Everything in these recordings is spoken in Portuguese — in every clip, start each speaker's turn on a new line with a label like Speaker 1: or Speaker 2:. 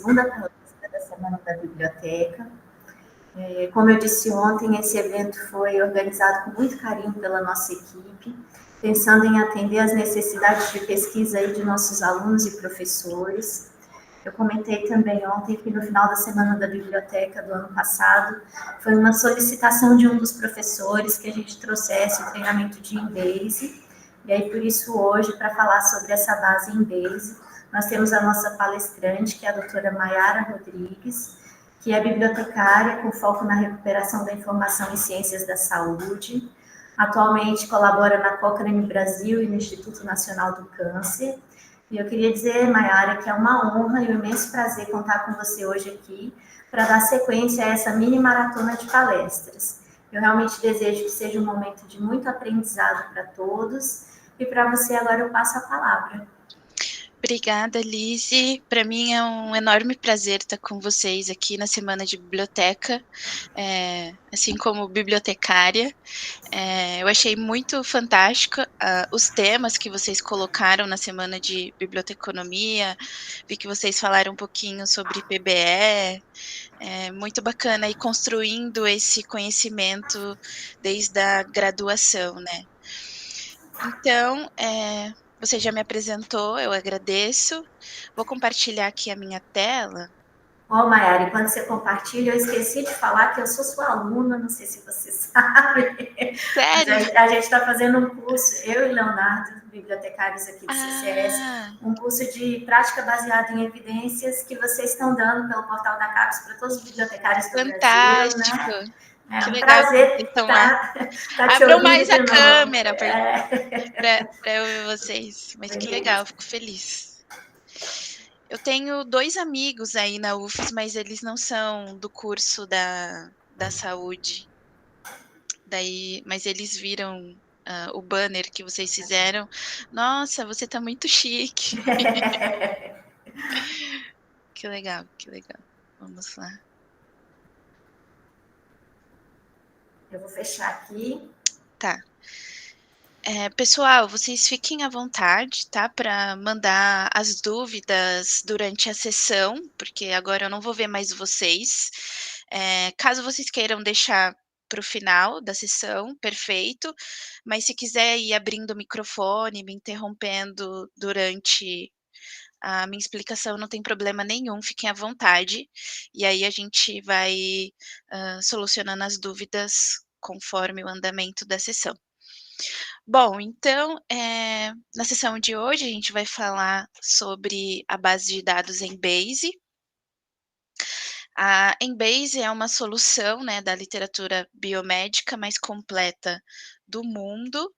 Speaker 1: segunda palestra da Semana da Biblioteca. Como eu disse ontem, esse evento foi organizado com muito carinho pela nossa equipe, pensando em atender às necessidades de pesquisa aí de nossos alunos e professores. Eu comentei também ontem que no final da Semana da Biblioteca do ano passado, foi uma solicitação de um dos professores que a gente trouxesse o treinamento de Embase, e aí por isso hoje, para falar sobre essa base Embase, nós temos a nossa palestrante, que é a doutora Maiara Rodrigues, que é bibliotecária com foco na recuperação da informação em ciências da saúde. Atualmente colabora na Cochrane Brasil e no Instituto Nacional do Câncer. E eu queria dizer, Maiara, que é uma honra e um imenso prazer contar com você hoje aqui para dar sequência a essa mini maratona de palestras. Eu realmente desejo que seja um momento de muito aprendizado para todos. E para você agora eu passo a palavra.
Speaker 2: Obrigada, Lise. Para mim é um enorme prazer estar com vocês aqui na Semana de Biblioteca, assim como bibliotecária. Eu achei muito fantástico os temas que vocês colocaram na Semana de Biblioteconomia, vi que vocês falaram um pouquinho sobre PBE, muito bacana, e construindo esse conhecimento desde a graduação, né? Então, você já me apresentou, eu agradeço. Vou compartilhar aqui a minha tela.
Speaker 1: Maiara, quando você compartilha, eu esqueci de falar que eu sou sua aluna, não sei se você sabe.
Speaker 2: Sério?
Speaker 1: Mas a gente está fazendo um curso, eu e Leonardo, bibliotecários aqui do CCS, um curso de prática baseada em evidências que vocês estão dando pelo portal da CAPES para todos os bibliotecários do Brasil,
Speaker 2: Fantástico!
Speaker 1: né? É
Speaker 2: Que
Speaker 1: um
Speaker 2: legal que vocês
Speaker 1: prazer
Speaker 2: estão lá.
Speaker 1: tá te
Speaker 2: Abram
Speaker 1: ouvindo
Speaker 2: mais
Speaker 1: de
Speaker 2: a
Speaker 1: novo.
Speaker 2: câmera para eu ver vocês. Mas que legal, fico feliz. Eu tenho 2 amigos aí na UFES, mas eles não são do curso da saúde. Mas eles viram o banner que vocês fizeram. Nossa, você está muito chique. Que legal, que legal. Vamos lá.
Speaker 1: Eu vou fechar aqui.
Speaker 2: Tá. Pessoal, vocês fiquem à vontade, tá, para mandar as dúvidas durante a sessão, porque agora eu não vou ver mais vocês. Caso vocês queiram deixar para o final da sessão, perfeito, mas se quiser ir abrindo o microfone, me interrompendo durante a minha explicação, não tem problema nenhum, fiquem à vontade, e aí a gente vai solucionando as dúvidas conforme o andamento da sessão. Bom, então, na sessão de hoje a gente vai falar sobre a base de dados Embase. A Embase é uma solução, né, da literatura biomédica mais completa do mundo.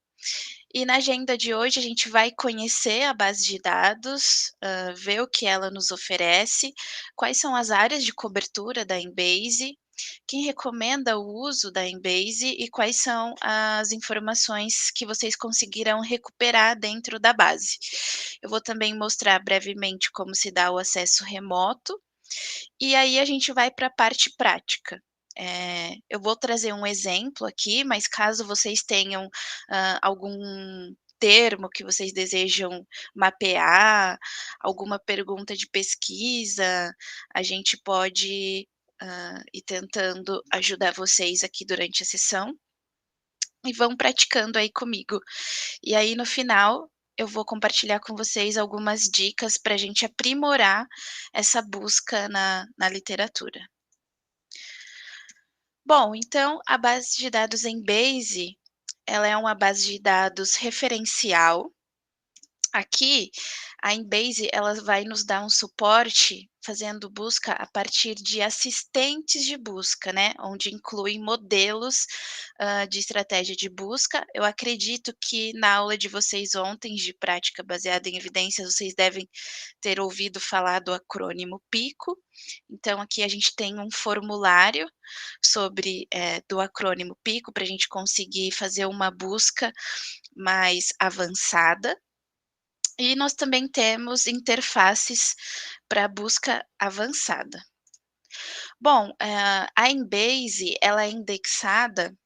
Speaker 2: E na agenda de hoje a gente vai conhecer a base de dados, ver o que ela nos oferece, quais são as áreas de cobertura da Embase, quem recomenda o uso da Embase e quais são as informações que vocês conseguirão recuperar dentro da base. Eu vou também mostrar brevemente como se dá o acesso remoto, e aí a gente vai para a parte prática. Eu vou trazer um exemplo aqui, mas caso vocês tenham algum termo que vocês desejam mapear, alguma pergunta de pesquisa, a gente pode ir tentando ajudar vocês aqui durante a sessão. E vão praticando aí comigo. E aí no final eu vou compartilhar com vocês algumas dicas para a gente aprimorar essa busca na literatura. Bom, então a base de dados Embase, ela é uma base de dados referencial. Aqui, a Embase, ela vai nos dar um suporte fazendo busca a partir de assistentes de busca, né, onde inclui modelos, de estratégia de busca. Eu acredito que na aula de vocês ontem, de prática baseada em evidências, vocês devem ter ouvido falar do acrônimo PICO. Então aqui a gente tem um formulário do acrônimo PICO, para a gente conseguir fazer uma busca mais avançada. E nós também temos interfaces para busca avançada. Bom, a Embase, ela é indexada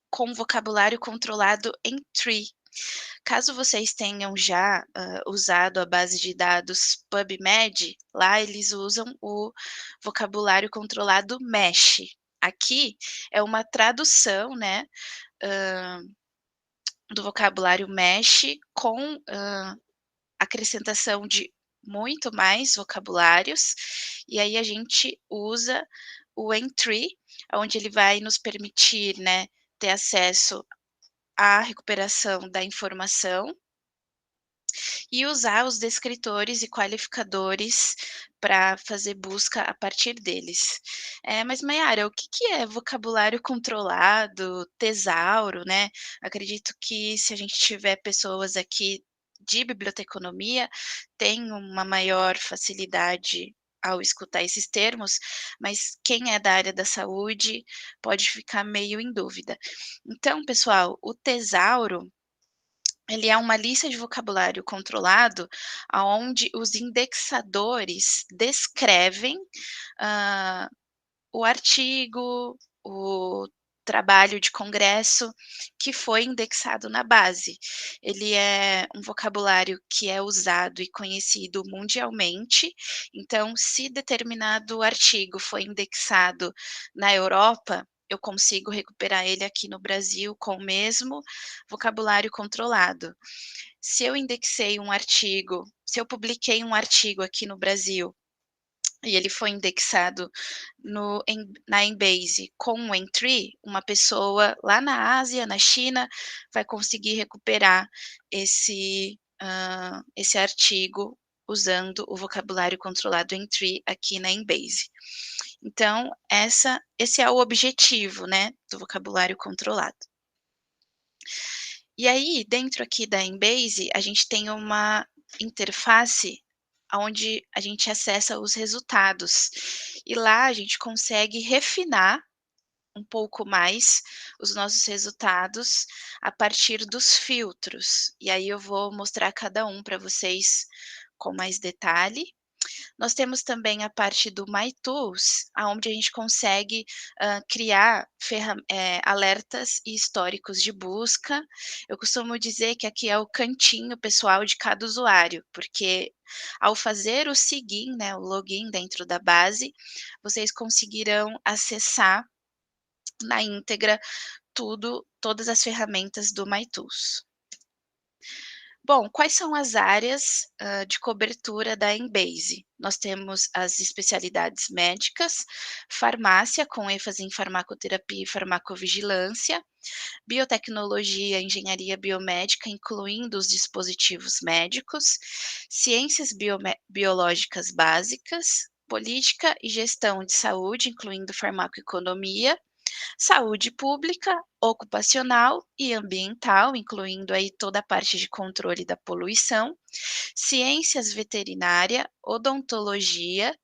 Speaker 2: com vocabulário controlado em tree. Caso vocês tenham já, usado a base de dados PubMed, lá eles usam o vocabulário controlado MESH. Aqui é uma tradução, né, hã, do vocabulário MESH com, acrescentação de muito mais vocabulários, e aí a gente usa o Entry, onde ele vai nos permitir, né, ter acesso à recuperação da informação e usar os descritores e qualificadores para fazer busca a partir deles. Mas Maiara, o que que é vocabulário controlado, tesauro, né? Acredito que se a gente tiver pessoas aqui de biblioteconomia, tem uma maior facilidade ao escutar esses termos, mas quem é da área da saúde pode ficar meio em dúvida. Então, pessoal, o tesauro ele é uma lista de vocabulário controlado, aonde os indexadores descrevem, hã, o artigo, o trabalho de congresso que foi indexado na base. Ele é um vocabulário que é usado e conhecido mundialmente, então se determinado artigo foi indexado na Europa, eu consigo recuperar ele aqui no Brasil com o mesmo vocabulário controlado. Se eu publiquei um artigo aqui no Brasil e ele foi indexado na Embase com o Entry, uma pessoa lá na Ásia, na China, vai conseguir recuperar esse artigo usando o vocabulário controlado Entry aqui na Embase. Então esse é o objetivo, né, do vocabulário controlado. E aí, dentro aqui da Embase, a gente tem uma interface aonde a gente acessa os resultados. E lá a gente consegue refinar um pouco mais os nossos resultados a partir dos filtros. E aí eu vou mostrar cada um para vocês com mais detalhe. Nós temos também a parte do My Tools, aonde a gente consegue, criar alertas e históricos de busca. Eu costumo dizer que aqui é o cantinho pessoal de cada usuário, porque ao fazer o sigin, né, o login dentro da base, vocês conseguirão acessar na íntegra todas as ferramentas do My Tools. Bom, quais são as áreas, de cobertura da Embase? Nós temos as especialidades médicas, farmácia, com ênfase em farmacoterapia e farmacovigilância, biotecnologia, engenharia biomédica, incluindo os dispositivos médicos, ciências biológicas básicas, política e gestão de saúde, incluindo farmacoeconomia, saúde pública, ocupacional e ambiental, incluindo aí toda a parte de controle da poluição, ciências veterinária, odontologia,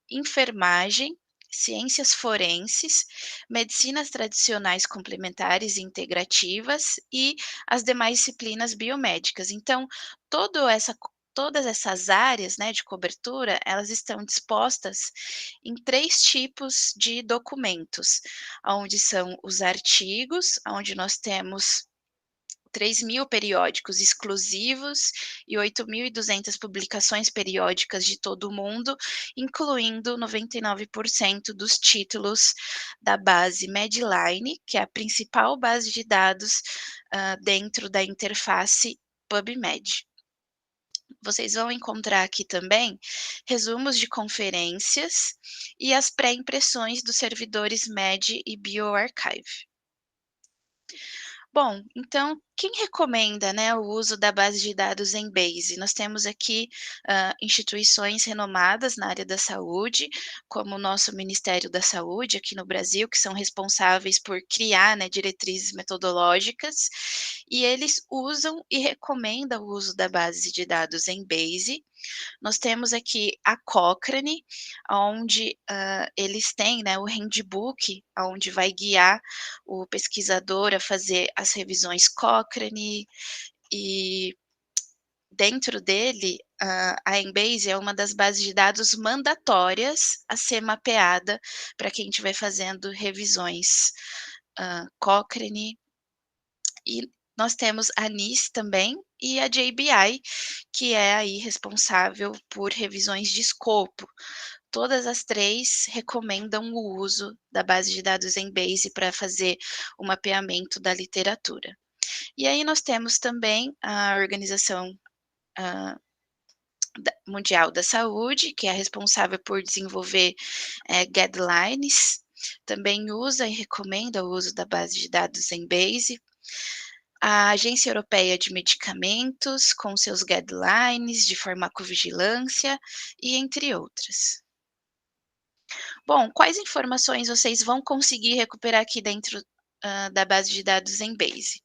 Speaker 2: enfermagem, ciências forenses, medicinas tradicionais complementares e integrativas e as demais disciplinas biomédicas. Então, todo essa todas essas áreas, né, de cobertura, elas estão dispostas em 3 tipos de documentos, aonde são os artigos, aonde nós temos 3.000 periódicos exclusivos e 8.200 publicações periódicas de todo o mundo, incluindo 99% dos títulos da base Medline, que é a principal base de dados, dentro da interface PubMed. Vocês vão encontrar aqui também resumos de conferências e as pré-impressões dos servidores MED e bioRxiv. Bom, então quem recomenda, né, o uso da base de dados Embase? Nós temos aqui, instituições renomadas na área da saúde, como o nosso Ministério da Saúde aqui no Brasil, que são responsáveis por criar, né, diretrizes metodológicas, e eles usam e recomendam o uso da base de dados Embase. Nós temos aqui a Cochrane, onde, eles têm, né, o handbook, aonde vai guiar o pesquisador a fazer as revisões Cochrane, e dentro dele, a Embase é uma das bases de dados mandatórias a ser mapeada para quem estiver fazendo revisões, Cochrane. E nós temos a NIS também e a JBI, que é aí responsável por revisões de escopo. Todas as 3 recomendam o uso da base de dados Embase para fazer o mapeamento da literatura. E aí nós temos também a Organização, Mundial da Saúde, que é responsável por desenvolver, guidelines, também usa e recomenda o uso da base de dados Embase. A Agência Europeia de Medicamentos, com seus guidelines de farmacovigilância e entre outras. Bom, quais informações vocês vão conseguir recuperar aqui dentro, da base de dados Embase?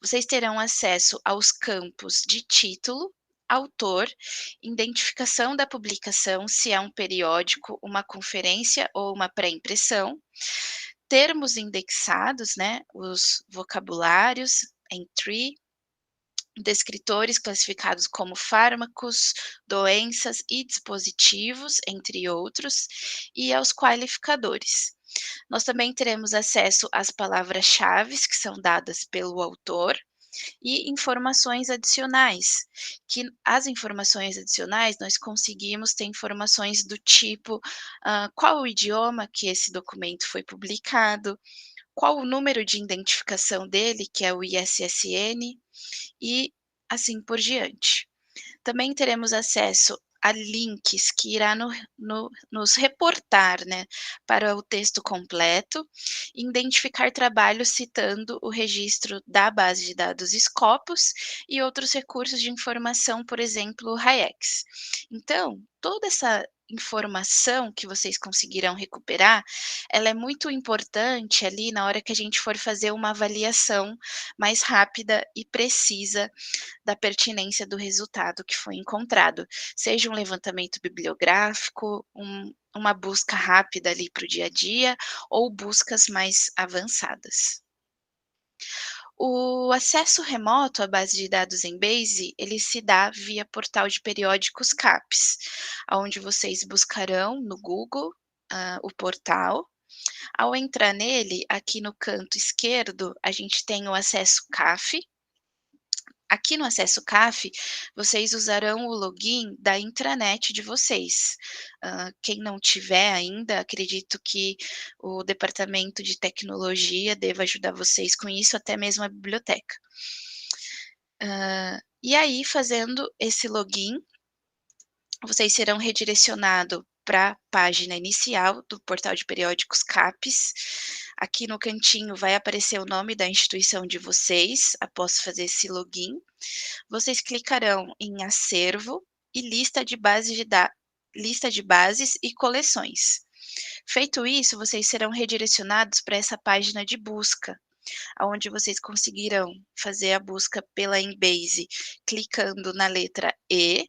Speaker 2: Vocês terão acesso aos campos de título, autor, identificação da publicação, se é um periódico, uma conferência ou uma pré-impressão, termos indexados, né, os vocabulários em tree, descritores classificados como fármacos, doenças e dispositivos, entre outros, e aos qualificadores. Nós também teremos acesso às palavras-chaves que são dadas pelo autor e informações adicionais, que as informações adicionais nós conseguimos ter informações do tipo, qual o idioma que esse documento foi publicado, qual o número de identificação dele, que é o ISSN, e assim por diante. Também teremos acesso a links que irá nos reportar, né, para o texto completo, identificar trabalhos citando o registro da base de dados Scopus e outros recursos de informação, por exemplo, o RAIEX. Então, toda essa informação que vocês conseguirão recuperar, ela é muito importante ali na hora que a gente for fazer uma avaliação mais rápida e precisa da pertinência do resultado que foi encontrado, seja um levantamento bibliográfico, uma busca rápida ali para o dia a dia ou buscas mais avançadas. O acesso remoto à base de dados Embase, ele se dá via portal de periódicos CAPES, aonde vocês buscarão no Google, o portal. Ao entrar nele, aqui no canto esquerdo, a gente tem o acesso CAF. Aqui no acesso CAF, vocês usarão o login da intranet de vocês. Quem não tiver ainda, acredito que o departamento de tecnologia deva ajudar vocês com isso, até mesmo a biblioteca. E aí, fazendo esse login, vocês serão redirecionado para a página inicial do portal de periódicos CAPES. Aqui no cantinho vai aparecer o nome da instituição de vocês, após fazer esse login. Vocês clicarão em acervo e lista de bases e coleções. Feito isso, vocês serão redirecionados para essa página de busca, aonde vocês conseguirão fazer a busca pela Embase, clicando na letra E,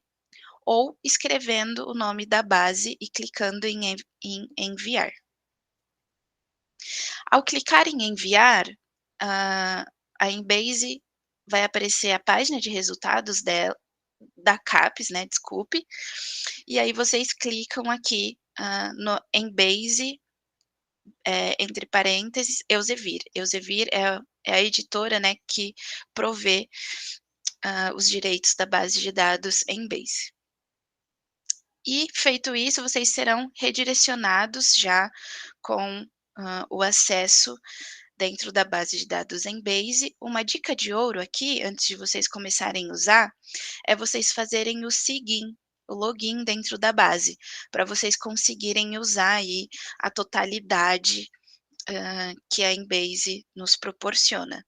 Speaker 2: ou escrevendo o nome da base e clicando em enviar. Ao clicar em enviar, a Embase vai aparecer a página de resultados da CAPES, né, desculpe, e aí vocês clicam aqui, no Embase, entre parênteses, Elsevier. Elsevier é a editora, né, que provê, os direitos da base de dados Embase. E feito isso, vocês serão redirecionados já com, o acesso dentro da base de dados Embase. Uma dica de ouro aqui, antes de vocês começarem a usar, é vocês fazerem o login dentro da base, para vocês conseguirem usar aí a totalidade, que a Embase nos proporciona.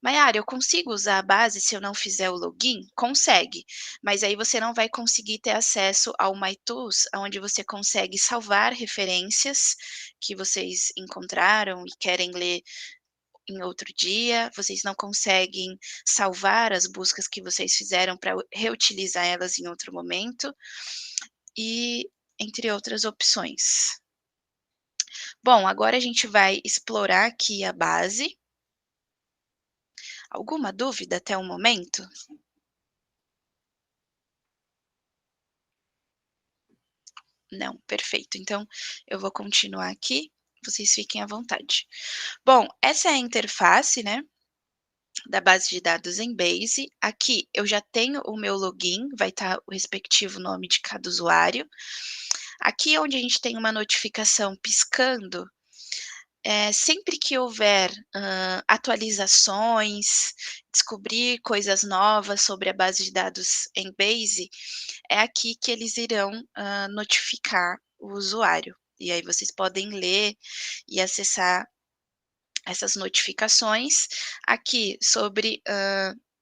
Speaker 2: Maiara, eu consigo usar a base se eu não fizer o login? Consegue, mas aí você não vai conseguir ter acesso ao MyTools, onde você consegue salvar referências que vocês encontraram e querem ler em outro dia, vocês não conseguem salvar as buscas que vocês fizeram para reutilizar elas em outro momento, e entre outras opções. Bom, agora a gente vai explorar aqui a base. Alguma dúvida até o momento? Não, perfeito. Então, eu vou continuar aqui, vocês fiquem à vontade. Bom, essa é a interface, né, da base de dados em Base. Aqui eu já tenho o meu login, vai estar o respectivo nome de cada usuário. Aqui onde a gente tem uma notificação piscando, sempre que houver, atualizações, descobrir coisas novas sobre a base de dados em Base, é aqui que eles irão, notificar o usuário. E aí vocês podem ler e acessar essas notificações. Aqui sobre,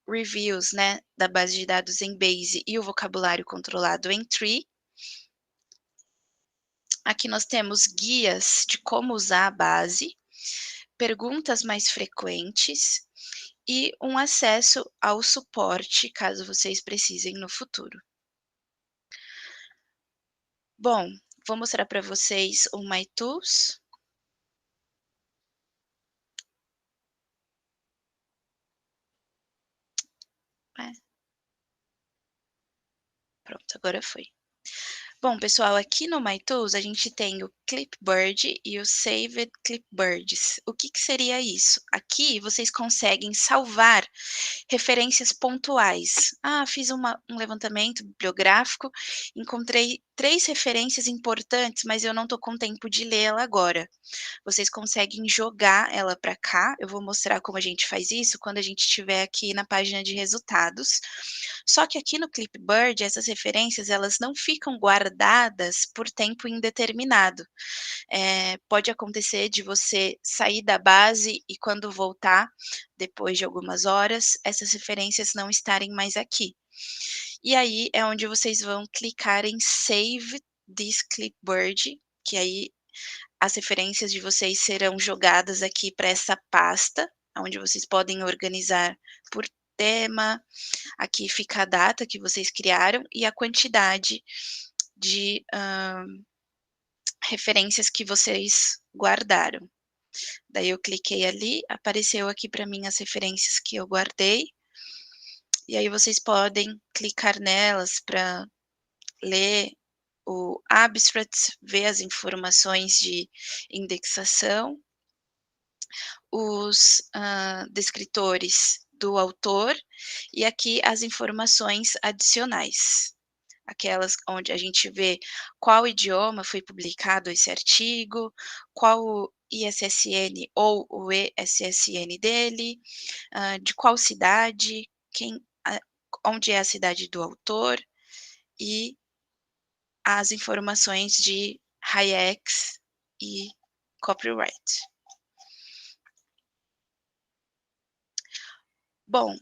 Speaker 2: reviews, né, da base de dados em Base e o vocabulário controlado em Tree. Aqui nós temos guias de como usar a base, perguntas mais frequentes e um acesso ao suporte, caso vocês precisem no futuro. Bom, vou mostrar para vocês o My Tools. É. Pronto, agora foi. Bom, pessoal, aqui no My Tools a gente tem o Clipboard e o Saved Clipboards. O que que seria isso? Aqui vocês conseguem salvar referências pontuais. Ah, fiz um levantamento bibliográfico, encontrei 3 referências importantes, mas eu não estou com tempo de lê-la agora. Vocês conseguem jogar ela para cá, eu vou mostrar como a gente faz isso quando a gente estiver aqui na página de resultados. Só que aqui no Clipboard, essas referências, elas não ficam guardadas por tempo indeterminado. Pode acontecer de você sair da base e quando voltar, depois de algumas horas, essas referências não estarem mais aqui. E aí é onde vocês vão clicar em Save this Clipboard, que aí as referências de vocês serão jogadas aqui para essa pasta, onde vocês podem organizar por tema, aqui fica a data que vocês criaram e a quantidade de, referências que vocês guardaram. Daí eu cliquei ali, apareceu aqui para mim as referências que eu guardei, e aí vocês podem clicar nelas para ler o abstract, ver as informações de indexação, os, descritores do autor, e aqui as informações adicionais. Aquelas onde a gente vê qual idioma foi publicado esse artigo, qual o ISSN ou o ESSN dele, de qual cidade, onde é a cidade do autor e as informações de Hayek e copyright. Bom,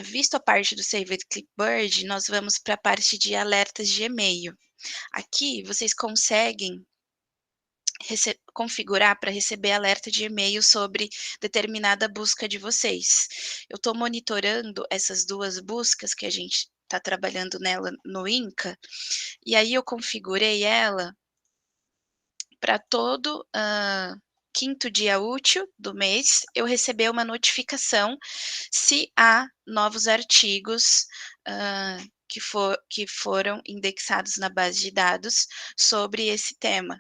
Speaker 2: visto a parte do Saved Clipboard, nós vamos para a parte de alertas de e-mail. Aqui vocês conseguem configurar para receber alerta de e-mail sobre determinada busca de vocês. Eu estou monitorando essas 2 buscas que a gente está trabalhando nela no Inca, e aí eu configurei ela para todo, 5º dia útil do mês, eu receber uma notificação se há novos artigos, que foram indexados na base de dados sobre esse tema.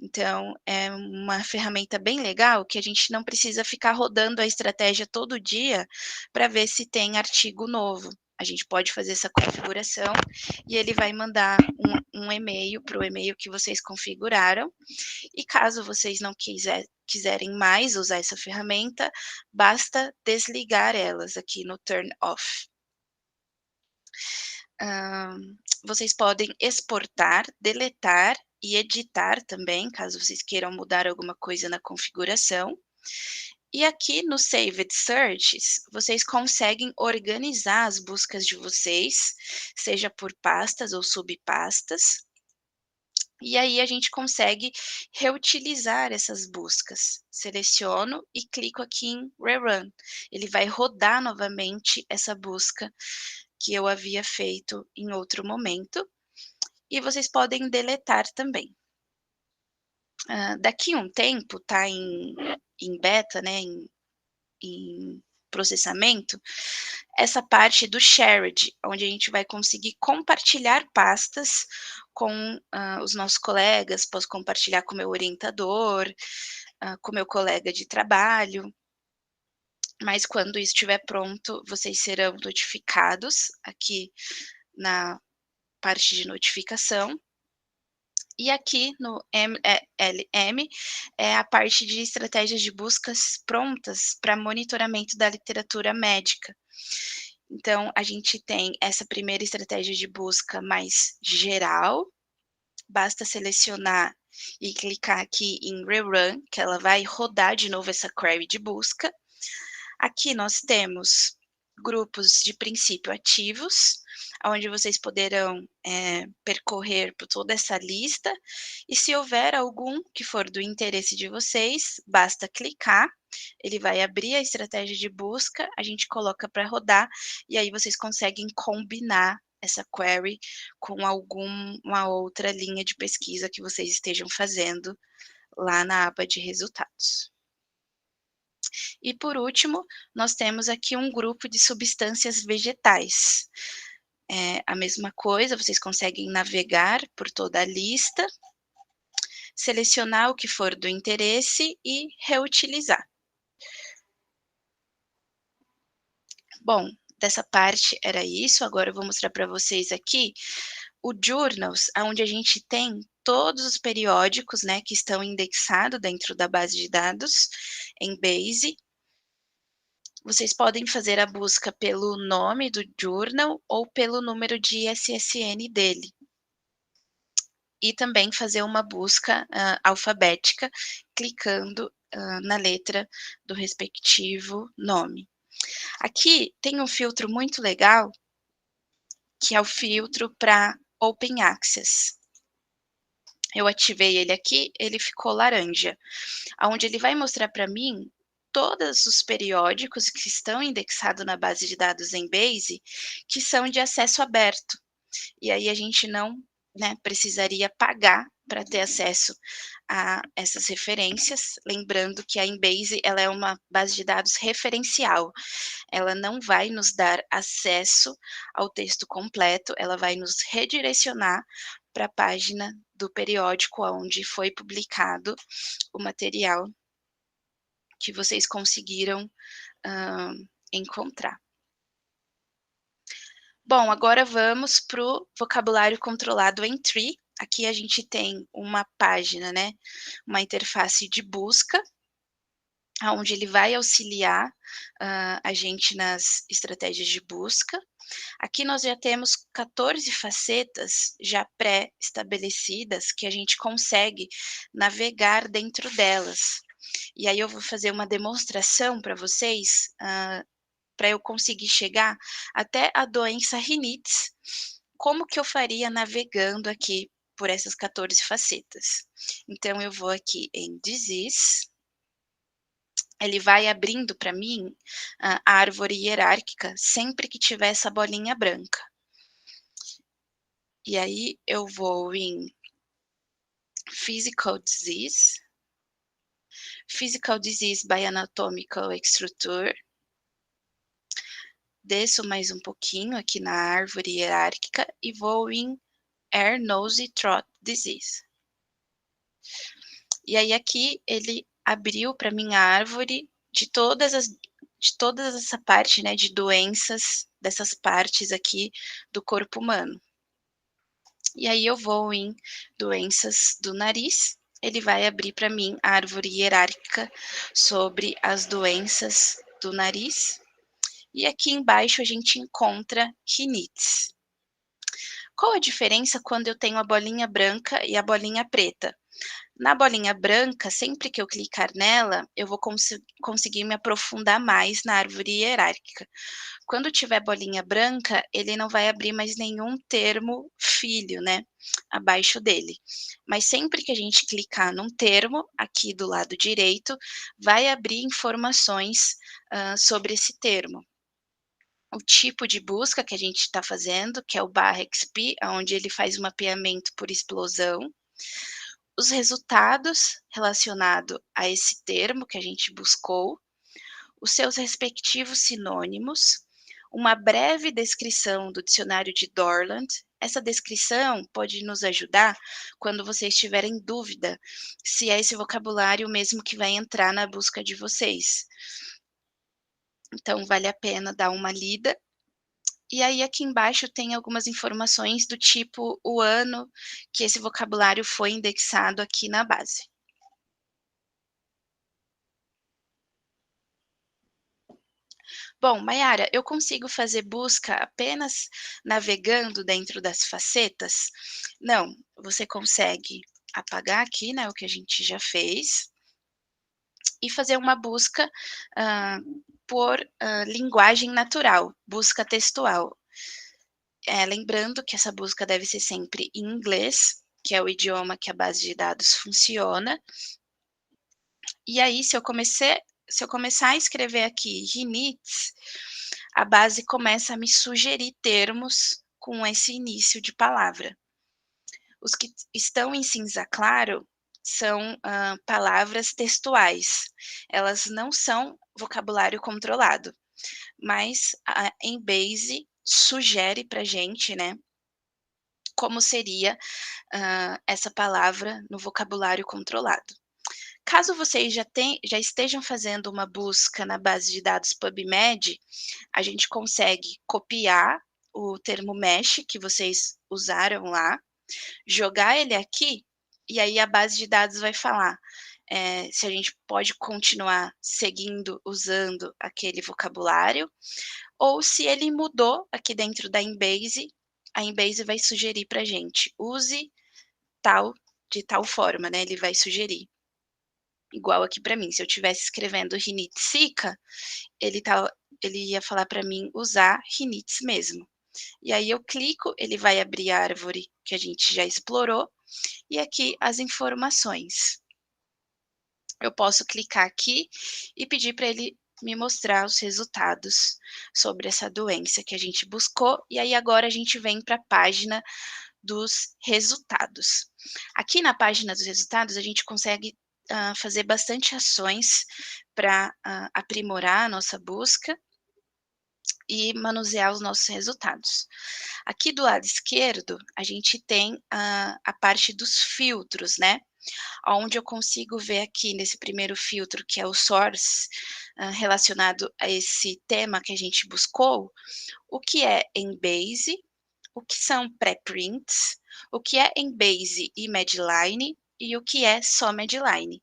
Speaker 2: Então, é uma ferramenta bem legal que a gente não precisa ficar rodando a estratégia todo dia para ver se tem artigo novo. A gente pode fazer essa configuração e ele vai mandar um e-mail para o e-mail que vocês configuraram. E caso vocês não quiserem mais usar essa ferramenta, basta desligar elas aqui no Turn Off. Vocês podem exportar, deletar e editar também, caso vocês queiram mudar alguma coisa na configuração. E aqui no Saved Searches, vocês conseguem organizar as buscas de vocês, seja por pastas ou subpastas. E aí a gente consegue reutilizar essas buscas. Seleciono e clico aqui em Rerun. Ele vai rodar novamente essa busca que eu havia feito em outro momento. E vocês podem deletar também. Daqui um tempo, tá em beta, né, em processamento, essa parte do shared, onde a gente vai conseguir compartilhar pastas com, os nossos colegas, posso compartilhar com o meu orientador, com o meu colega de trabalho. mas quando isso estiver pronto, vocês serão notificados aqui na parte de notificação. E aqui no LM é a parte de estratégias de buscas prontas para monitoramento da literatura médica. Então, a gente tem essa primeira estratégia de busca mais geral, basta selecionar e clicar aqui em Rerun, que ela vai rodar de novo essa query de busca. Aqui nós temos grupos de princípio ativos, onde vocês poderão percorrer por toda essa lista, e se houver algum que for do interesse de vocês, basta clicar, ele vai abrir a estratégia de busca, a gente coloca para rodar, e aí vocês conseguem combinar essa query com alguma outra linha de pesquisa que vocês estejam fazendo lá na aba de resultados. E por último, nós temos aqui um grupo de substâncias vegetais. É a mesma coisa, vocês conseguem navegar por toda a lista, selecionar o que for do interesse e reutilizar. Bom, dessa parte era isso, agora eu vou mostrar para vocês aqui o Journals, onde a gente tem todos os periódicos, né, que estão indexados dentro da base de dados em Base. Vocês podem fazer a busca pelo nome do journal ou pelo número de ISSN dele. E também fazer uma busca alfabética, clicando na letra do respectivo nome. Aqui tem um filtro muito legal, que é o filtro para Open Access. Eu ativei ele aqui, ele ficou laranja, onde ele vai mostrar para mim todos os periódicos que estão indexados na base de dados em Base, que são de acesso aberto. E aí a gente não, né, precisaria pagar para ter acesso a essas referências, lembrando que a Embase ela é uma base de dados referencial, ela não vai nos dar acesso ao texto completo, ela vai nos redirecionar para a página do periódico onde foi publicado o material que vocês conseguiram encontrar. Bom, agora vamos para o vocabulário controlado em Tree. Aqui a gente tem uma página, né, uma interface de busca, onde ele vai auxiliar a gente nas estratégias de busca. Aqui nós já temos 14 facetas já pré-estabelecidas que a gente consegue navegar dentro delas. E aí eu vou fazer uma demonstração para vocês, para eu conseguir chegar até a doença rinites, como que eu faria navegando aqui por essas 14 facetas. Então eu vou aqui em Disease, ele vai abrindo para mim a árvore hierárquica sempre que tiver essa bolinha branca. E aí eu vou em Physical Disease by Anatomical Structure, desço mais um pouquinho aqui na árvore hierárquica e vou em Ear, Nose, Throat Disease. E aí aqui ele abriu para mim a árvore de toda essa parte, né, de doenças dessas partes aqui do corpo humano. E aí eu vou em doenças do nariz, ele vai abrir para mim a árvore hierárquica sobre as doenças do nariz. E aqui embaixo a gente encontra rinites. Qual a diferença quando eu tenho a bolinha branca e a bolinha preta? Na bolinha branca, sempre que eu clicar nela, eu vou conseguir me aprofundar mais na árvore hierárquica. Quando tiver bolinha branca, ele não vai abrir mais nenhum termo filho, né, abaixo dele. Mas sempre que a gente clicar num termo, aqui do lado direito, vai abrir informações sobre esse termo. O tipo de busca que a gente está fazendo, que é o /XP, onde ele faz um mapeamento por explosão. Os resultados relacionados a esse termo que a gente buscou, os seus respectivos sinônimos, uma breve descrição do dicionário de Dorland. Essa descrição pode nos ajudar quando vocês tiverem dúvida se é esse vocabulário mesmo que vai entrar na busca de vocês. Então vale a pena dar uma lida. E aí aqui embaixo tem algumas informações do tipo o ano que esse vocabulário foi indexado aqui na base. Bom, Mayara, eu consigo fazer busca apenas navegando dentro das facetas? Não, você consegue apagar aqui, né, o que a gente já fez, e fazer uma busca, hã, por, linguagem natural, busca textual. Lembrando que essa busca deve ser sempre em inglês, que é o idioma que a base de dados funciona. E aí, se eu começar a escrever aqui rinites, a base começa a me sugerir termos com esse início de palavra. Os que estão em cinza claro são, palavras textuais. Elas não são vocabulário controlado, mas a Embase sugere para gente, né, como seria, essa palavra no vocabulário controlado. Caso vocês já estejam fazendo uma busca na base de dados PubMed, a gente consegue copiar o termo mesh que vocês usaram lá, jogar ele aqui, e aí a base de dados vai falar, se a gente pode continuar seguindo usando aquele vocabulário, ou se ele mudou aqui dentro da Embase, a Embase vai sugerir pra gente: "Use tal de tal forma", né, ele vai sugerir. Igual aqui para mim, se eu estivesse escrevendo rinite sica, ele tá ele ia falar para mim usar rinites mesmo. E aí eu clico, ele vai abrir a árvore que a gente já explorou, e aqui as informações. Eu posso clicar aqui e pedir para ele me mostrar os resultados sobre essa doença que a gente buscou, e aí agora a gente vem para a página dos resultados. Aqui na página dos resultados, a gente consegue, fazer bastante ações para aprimorar a nossa busca e manusear os nossos resultados. Aqui do lado esquerdo, a gente tem a parte dos filtros, né, aonde eu consigo ver aqui nesse primeiro filtro, que é o source, relacionado a esse tema que a gente buscou, o que é Embase, o que são pré-prints, o que é Embase e Medline e o que é só Medline.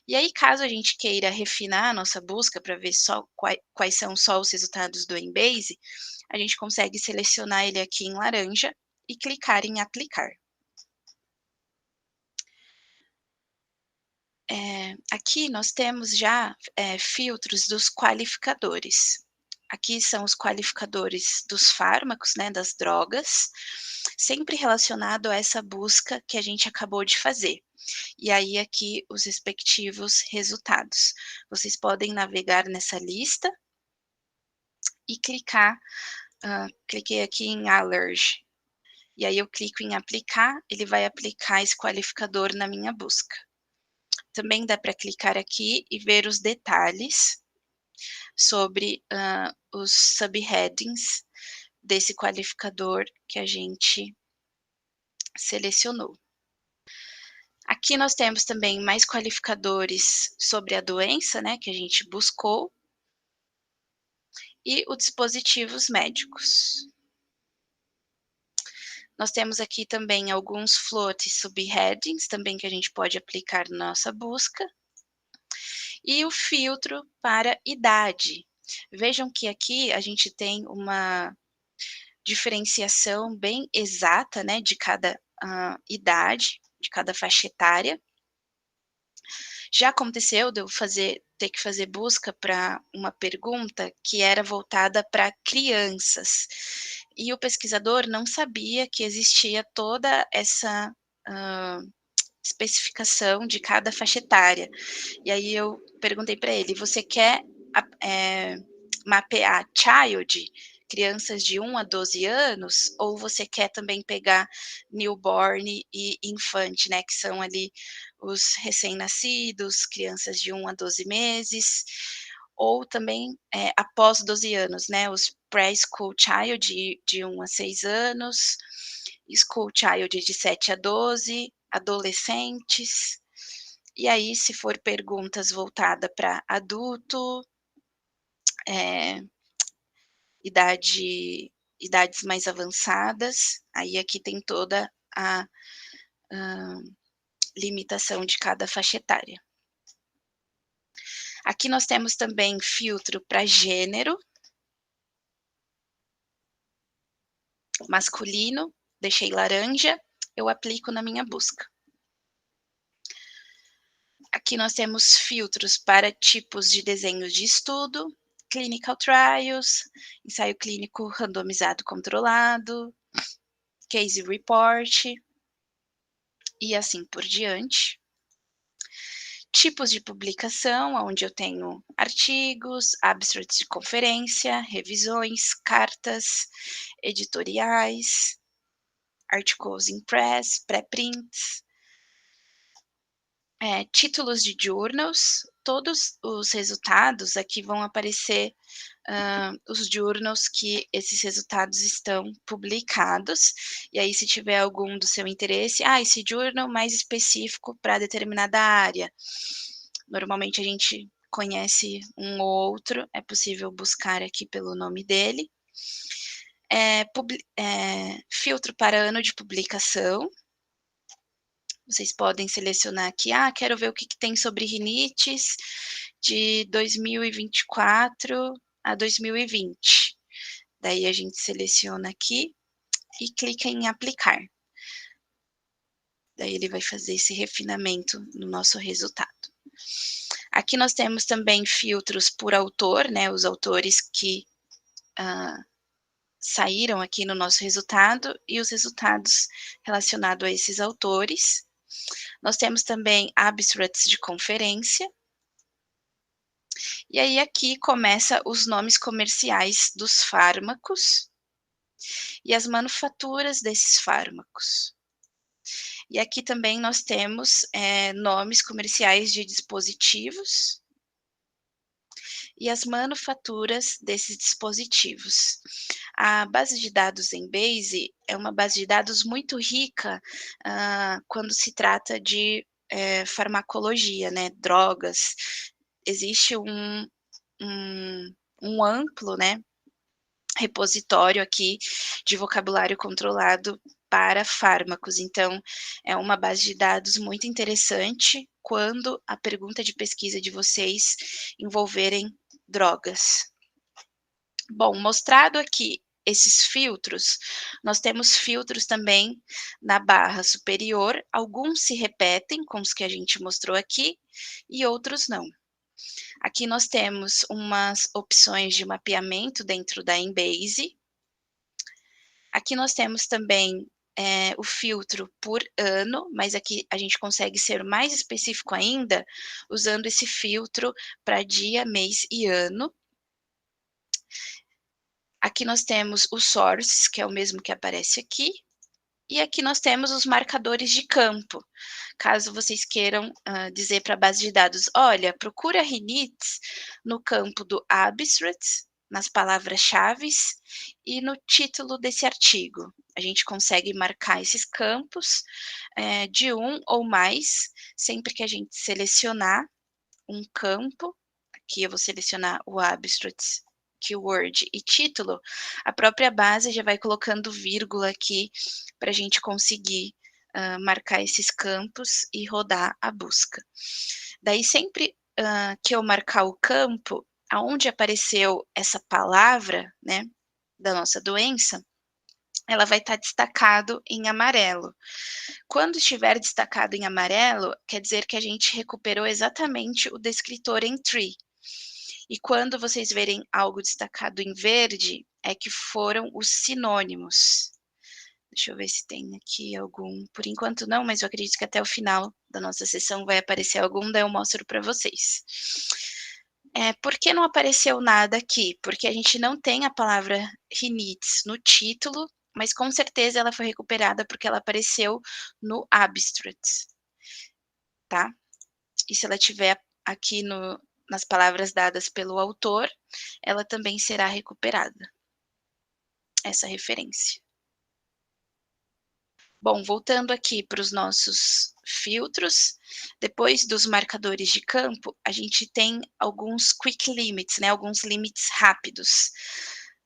Speaker 2: E aí, caso a gente queira refinar a nossa busca para ver só quais são só os resultados do Embase, a gente consegue selecionar ele aqui em laranja e clicar em aplicar. Aqui nós temos já, filtros dos qualificadores. Aqui são os qualificadores dos fármacos, né, das drogas, sempre relacionado a essa busca que a gente acabou de fazer. E aí aqui os respectivos resultados. Vocês podem navegar nessa lista e clicar, cliquei aqui em allergy, e aí eu clico em aplicar, ele vai aplicar esse qualificador na minha busca. Também dá para clicar aqui e ver os detalhes sobre, os subheadings desse qualificador que a gente selecionou. Aqui nós temos também mais qualificadores sobre a doença, né, que a gente buscou, e os dispositivos médicos. Nós temos aqui também alguns float subheadings, também que a gente pode aplicar na nossa busca, e o filtro para idade. Vejam que aqui a gente tem uma diferenciação bem exata, né, de cada, idade, de cada faixa etária. Já aconteceu de eu ter que fazer busca para uma pergunta que era voltada para crianças, e o pesquisador não sabia que existia toda essa, hã, especificação de cada faixa etária. E aí eu perguntei para ele: "Você quer mapear child, crianças de 1 a 12 anos, ou você quer também pegar newborn e infante, né, que são ali os recém-nascidos, crianças de 1 a 12 meses, ou também, após 12 anos, né, os preschool child de 1 a 6 anos, school child de 7 a 12, adolescentes". E aí, se for perguntas voltada para adulto, idades mais avançadas, aí aqui tem toda a limitação de cada faixa etária. Aqui nós temos também filtro para gênero. Masculino, deixei laranja, eu aplico na minha busca. Aqui nós temos filtros para tipos de desenhos de estudo, clinical trials, ensaio clínico randomizado controlado, case report e assim por diante. Tipos de publicação, onde eu tenho artigos, abstracts de conferência, revisões, cartas, editoriais, articles in press, pré-prints, títulos de journals, todos os resultados aqui vão aparecer, os journals que esses resultados estão publicados, e aí se tiver algum do seu interesse, esse journal mais específico para determinada área. Normalmente a gente conhece um ou outro, é possível buscar aqui pelo nome dele. Filtro para ano de publicação. Vocês podem selecionar aqui, quero ver o que tem sobre rinites de 2024 a 2020. Daí a gente seleciona aqui e clica em aplicar. Daí ele vai fazer esse refinamento no nosso resultado. Aqui nós temos também filtros por autor, né, os autores que saíram aqui no nosso resultado e os resultados relacionados a esses autores. Nós temos também abstracts de conferência. E aí aqui começa os nomes comerciais dos fármacos e as manufaturas desses fármacos. E aqui também nós temos nomes comerciais de dispositivos e as manufaturas desses dispositivos. A base de dados Embase é uma base de dados muito rica quando se trata de farmacologia, né, drogas. Existe um amplo, né, repositório aqui de vocabulário controlado para fármacos. Então, é uma base de dados muito interessante quando a pergunta de pesquisa de vocês envolverem drogas. Bom, mostrado aqui esses filtros, nós temos filtros também na barra superior, alguns se repetem com os que a gente mostrou aqui e outros não. Aqui nós temos umas opções de mapeamento dentro da Embase. Aqui nós temos também o filtro por ano, mas aqui a gente consegue ser mais específico ainda, usando esse filtro para dia, mês e ano. Aqui nós temos os sources, que é o mesmo que aparece aqui. E aqui nós temos os marcadores de campo. Caso vocês queiram dizer para a base de dados, olha, procura rinites no campo do abstract, nas palavras-chave e no título desse artigo. A gente consegue marcar esses campos de um ou mais, sempre que a gente selecionar um campo. Aqui eu vou selecionar o abstract, keyword e título, a própria base já vai colocando vírgula aqui para a gente conseguir marcar esses campos e rodar a busca. Daí sempre que eu marcar o campo, aonde apareceu essa palavra, né, da nossa doença, ela vai estar destacado em amarelo. Quando estiver destacado em amarelo, quer dizer que a gente recuperou exatamente o descritor em tree. E quando vocês verem algo destacado em verde, é que foram os sinônimos. Deixa eu ver se tem aqui algum. Por enquanto não, mas eu acredito que até o final da nossa sessão vai aparecer algum, daí eu mostro para vocês. Por que não apareceu nada aqui? Porque a gente não tem a palavra rinites no título, mas com certeza ela foi recuperada porque ela apareceu no abstract, tá? E se ela tiver aqui nas palavras dadas pelo autor, ela também será recuperada, essa referência. Bom, voltando aqui para os nossos filtros, depois dos marcadores de campo, a gente tem alguns quick limits, né, alguns limites rápidos,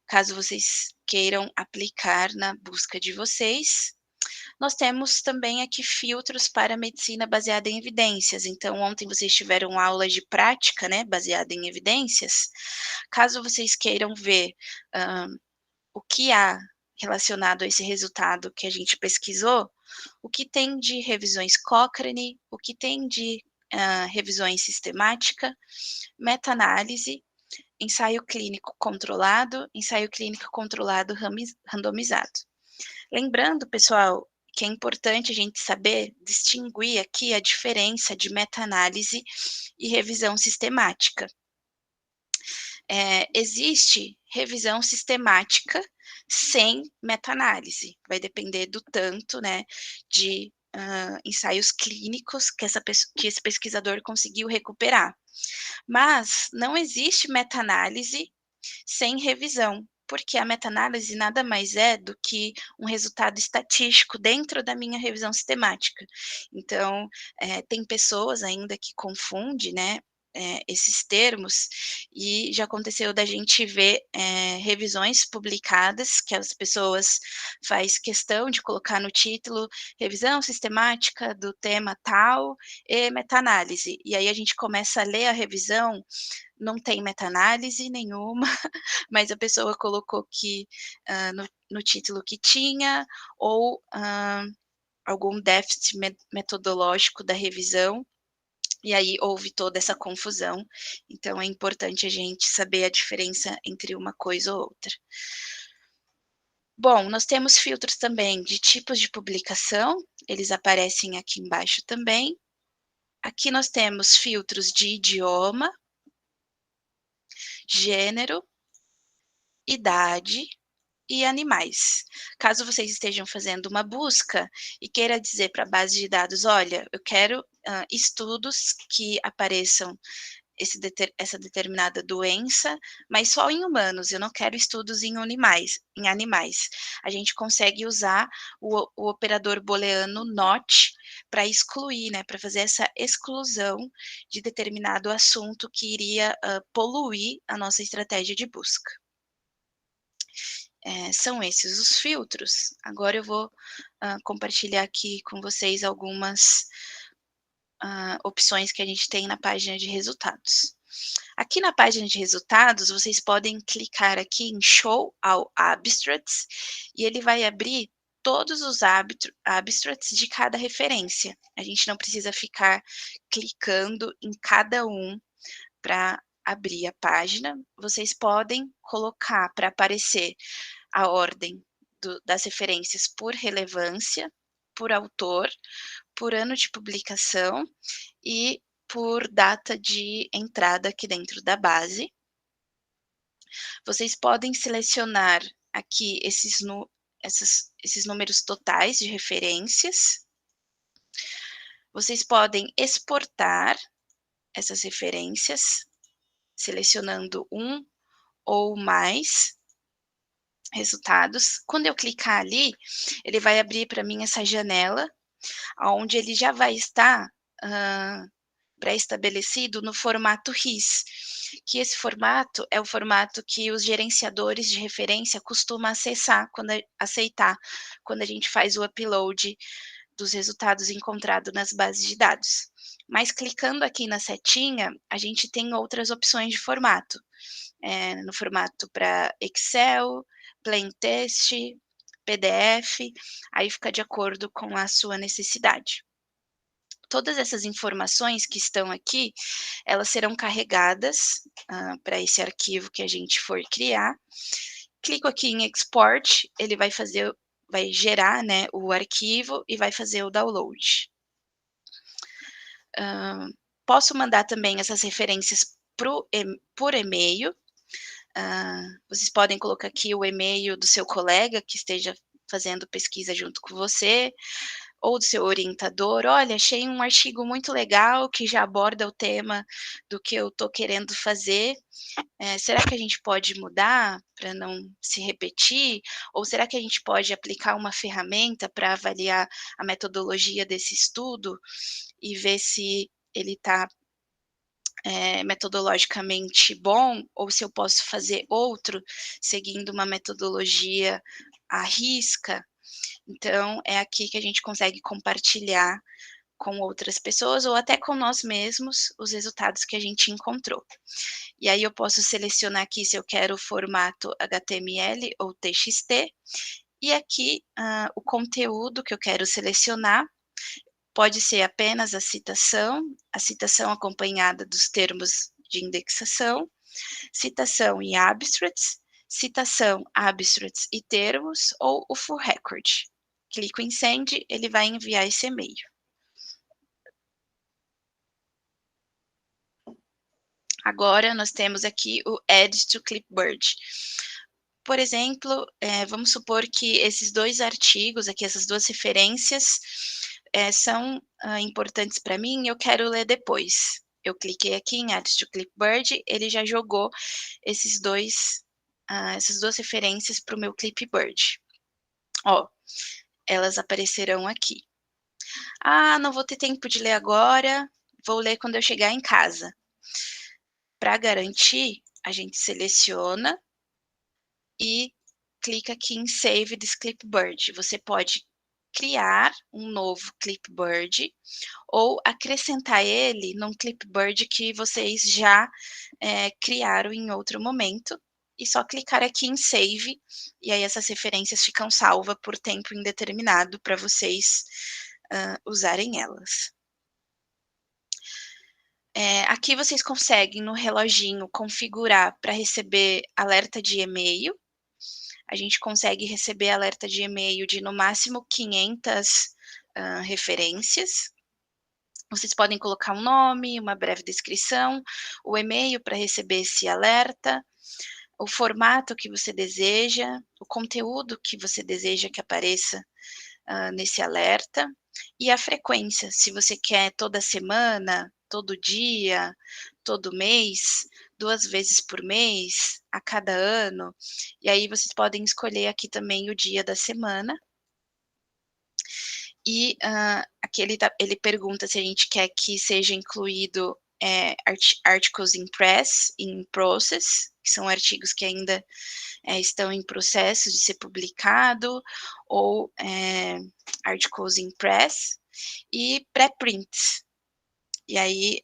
Speaker 2: caso vocês queiram aplicar na busca de vocês. Nós temos também aqui filtros para medicina baseada em evidências. Então, ontem vocês tiveram aula de prática, né, baseada em evidências. Caso vocês queiram ver, hã, o que há relacionado a esse resultado que a gente pesquisou, o que tem de revisões Cochrane, o que tem de, revisões sistemática, meta-análise, ensaio clínico controlado randomizado. Lembrando, pessoal, que é importante a gente saber distinguir aqui a diferença de meta-análise e revisão sistemática. Existe revisão sistemática sem meta-análise, vai depender do tanto, né, de, ensaios clínicos que esse pesquisador conseguiu recuperar. Mas não existe meta-análise sem revisão, porque a meta-análise nada mais é do que um resultado estatístico dentro da minha revisão sistemática. Então, tem pessoas ainda que confunde, né, esses termos, e já aconteceu da gente ver, revisões publicadas que as pessoas faz questão de colocar no título: "Revisão sistemática do tema tal e meta-análise", e aí a gente começa a ler a revisão, não tem meta-análise nenhuma, mas a pessoa colocou que, no título que tinha, ou, algum déficit metodológico da revisão, e aí houve toda essa confusão. Então é importante a gente saber a diferença entre uma coisa ou outra. Bom, nós temos filtros também de tipos de publicação, eles aparecem aqui embaixo também. Aqui nós temos filtros de idioma, gênero, idade e animais. Caso vocês estejam fazendo uma busca e queira dizer para a base de dados: "Olha, eu quero, estudos que apareçam essa determinada doença, mas só em humanos, eu não quero estudos em animais". A gente consegue usar o operador booleano not para excluir, né, para fazer essa exclusão de determinado assunto que iria, poluir a nossa estratégia de busca. São esses os filtros. Agora eu vou, compartilhar aqui com vocês algumas, opções que a gente tem na página de resultados. Aqui na página de resultados, vocês podem clicar aqui em Show All Abstracts, e ele vai abrir todos os abstracts de cada referência. A gente não precisa ficar clicando em cada um para abrir a página. Vocês podem colocar para aparecer a ordem das referências por relevância, por autor, por ano de publicação e por data de entrada aqui dentro da base. Vocês podem selecionar aqui esses números totais de referências. Vocês podem exportar essas referências, selecionando um ou mais resultados. Quando eu clicar ali, ele vai abrir para mim essa janela, aonde ele já vai estar, pré-estabelecido no formato RIS, que esse formato é o formato que os gerenciadores de referência costumam aceitar quando a gente faz o upload dos resultados encontrados nas bases de dados. Mas clicando aqui na setinha, a gente tem outras opções de formato, no formato para Excel, plain text, PDF, aí fica de acordo com a sua necessidade. Todas essas informações que estão aqui, elas serão carregadas, para esse arquivo que a gente for criar. Clico aqui em export, ele vai gerar, né, o arquivo e vai fazer o download. Posso mandar também essas referências por e-mail. Vocês podem colocar aqui o e-mail do seu colega que esteja fazendo pesquisa junto com você, ou do seu orientador: "Olha, achei um artigo muito legal que já aborda o tema do que eu estou querendo fazer, será que a gente pode mudar para não se repetir? Ou será que a gente pode aplicar uma ferramenta para avaliar a metodologia desse estudo e ver se ele está metodologicamente bom, ou se eu posso fazer outro seguindo uma metodologia à risca?". Então, é aqui que a gente consegue compartilhar com outras pessoas ou até com nós mesmos os resultados que a gente encontrou. E aí eu posso selecionar aqui se eu quero o formato HTML ou TXT, e aqui o conteúdo que eu quero selecionar pode ser apenas a citação acompanhada dos termos de indexação, citação e abstracts, citação, abstracts e termos, ou o full record. Clico em send, ele vai enviar esse e-mail. Agora nós temos aqui o Add to Clipboard. Por exemplo, vamos supor que esses 2 artigos aqui, essas 2 referências, são, importantes para mim e eu quero ler depois. Eu cliquei aqui em Add to Clipboard, ele já jogou esses 2, essas 2 referências para o meu clipboard. Ó, elas aparecerão aqui. "Ah, não vou ter tempo de ler agora, vou ler quando eu chegar em casa". Para garantir, a gente seleciona e clica aqui em Save this clipboard. Você pode criar um novo clipboard ou acrescentar ele num clipboard que vocês já, criaram em outro momento, e só clicar aqui em Save, e aí essas referências ficam salva por tempo indeterminado para vocês, usarem elas. Aqui vocês conseguem no reloginho configurar para receber alerta de e-mail. A gente consegue receber alerta de e-mail de no máximo 500 referências. Vocês podem colocar um nome, uma breve descrição, o e-mail para receber esse alerta, o formato que você deseja, o conteúdo que você deseja que apareça nesse alerta, e a frequência, se você quer toda semana, todo dia, todo mês, 2 vezes por mês, a cada ano, e aí vocês podem escolher aqui também o dia da semana. E, aqui ele pergunta se a gente quer que seja incluído, articles in process, que são artigos que ainda, estão em processo de ser publicado, ou, articles in press, e pré-prints. E aí,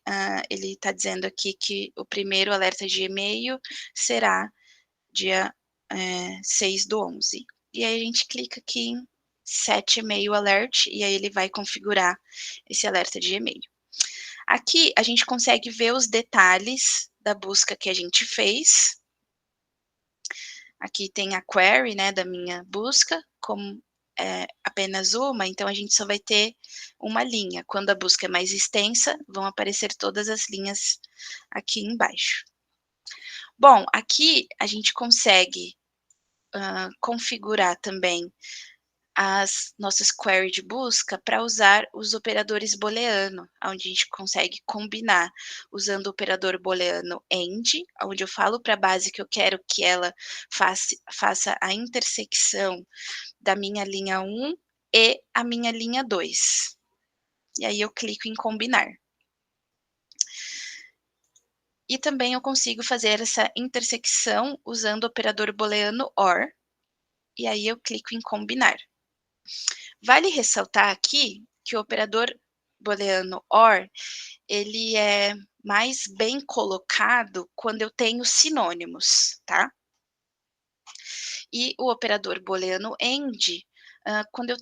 Speaker 2: ele está dizendo aqui que o primeiro alerta de e-mail será dia, 6/11. E aí a gente clica aqui em Set Email Alert, e aí ele vai configurar esse alerta de e-mail. Aqui a gente consegue ver os detalhes da busca que a gente fez. Aqui tem a query, né, da minha busca, como é apenas uma, então a gente só vai ter uma linha. Quando a busca é mais extensa, vão aparecer todas as linhas aqui embaixo. Bom, aqui a gente consegue, configurar também as nossas query de busca para usar os operadores booleano, onde a gente consegue combinar usando o operador booleano AND, onde eu falo para a base que eu quero que ela faça a intersecção da minha linha 1 e a minha linha 2. E aí eu clico em combinar. E também eu consigo fazer essa intersecção usando o operador booleano OR, e aí eu clico em combinar. Vale ressaltar aqui que o operador booleano OR, ele é mais bem colocado quando eu tenho sinônimos, tá. E o operador booleano AND, quando eu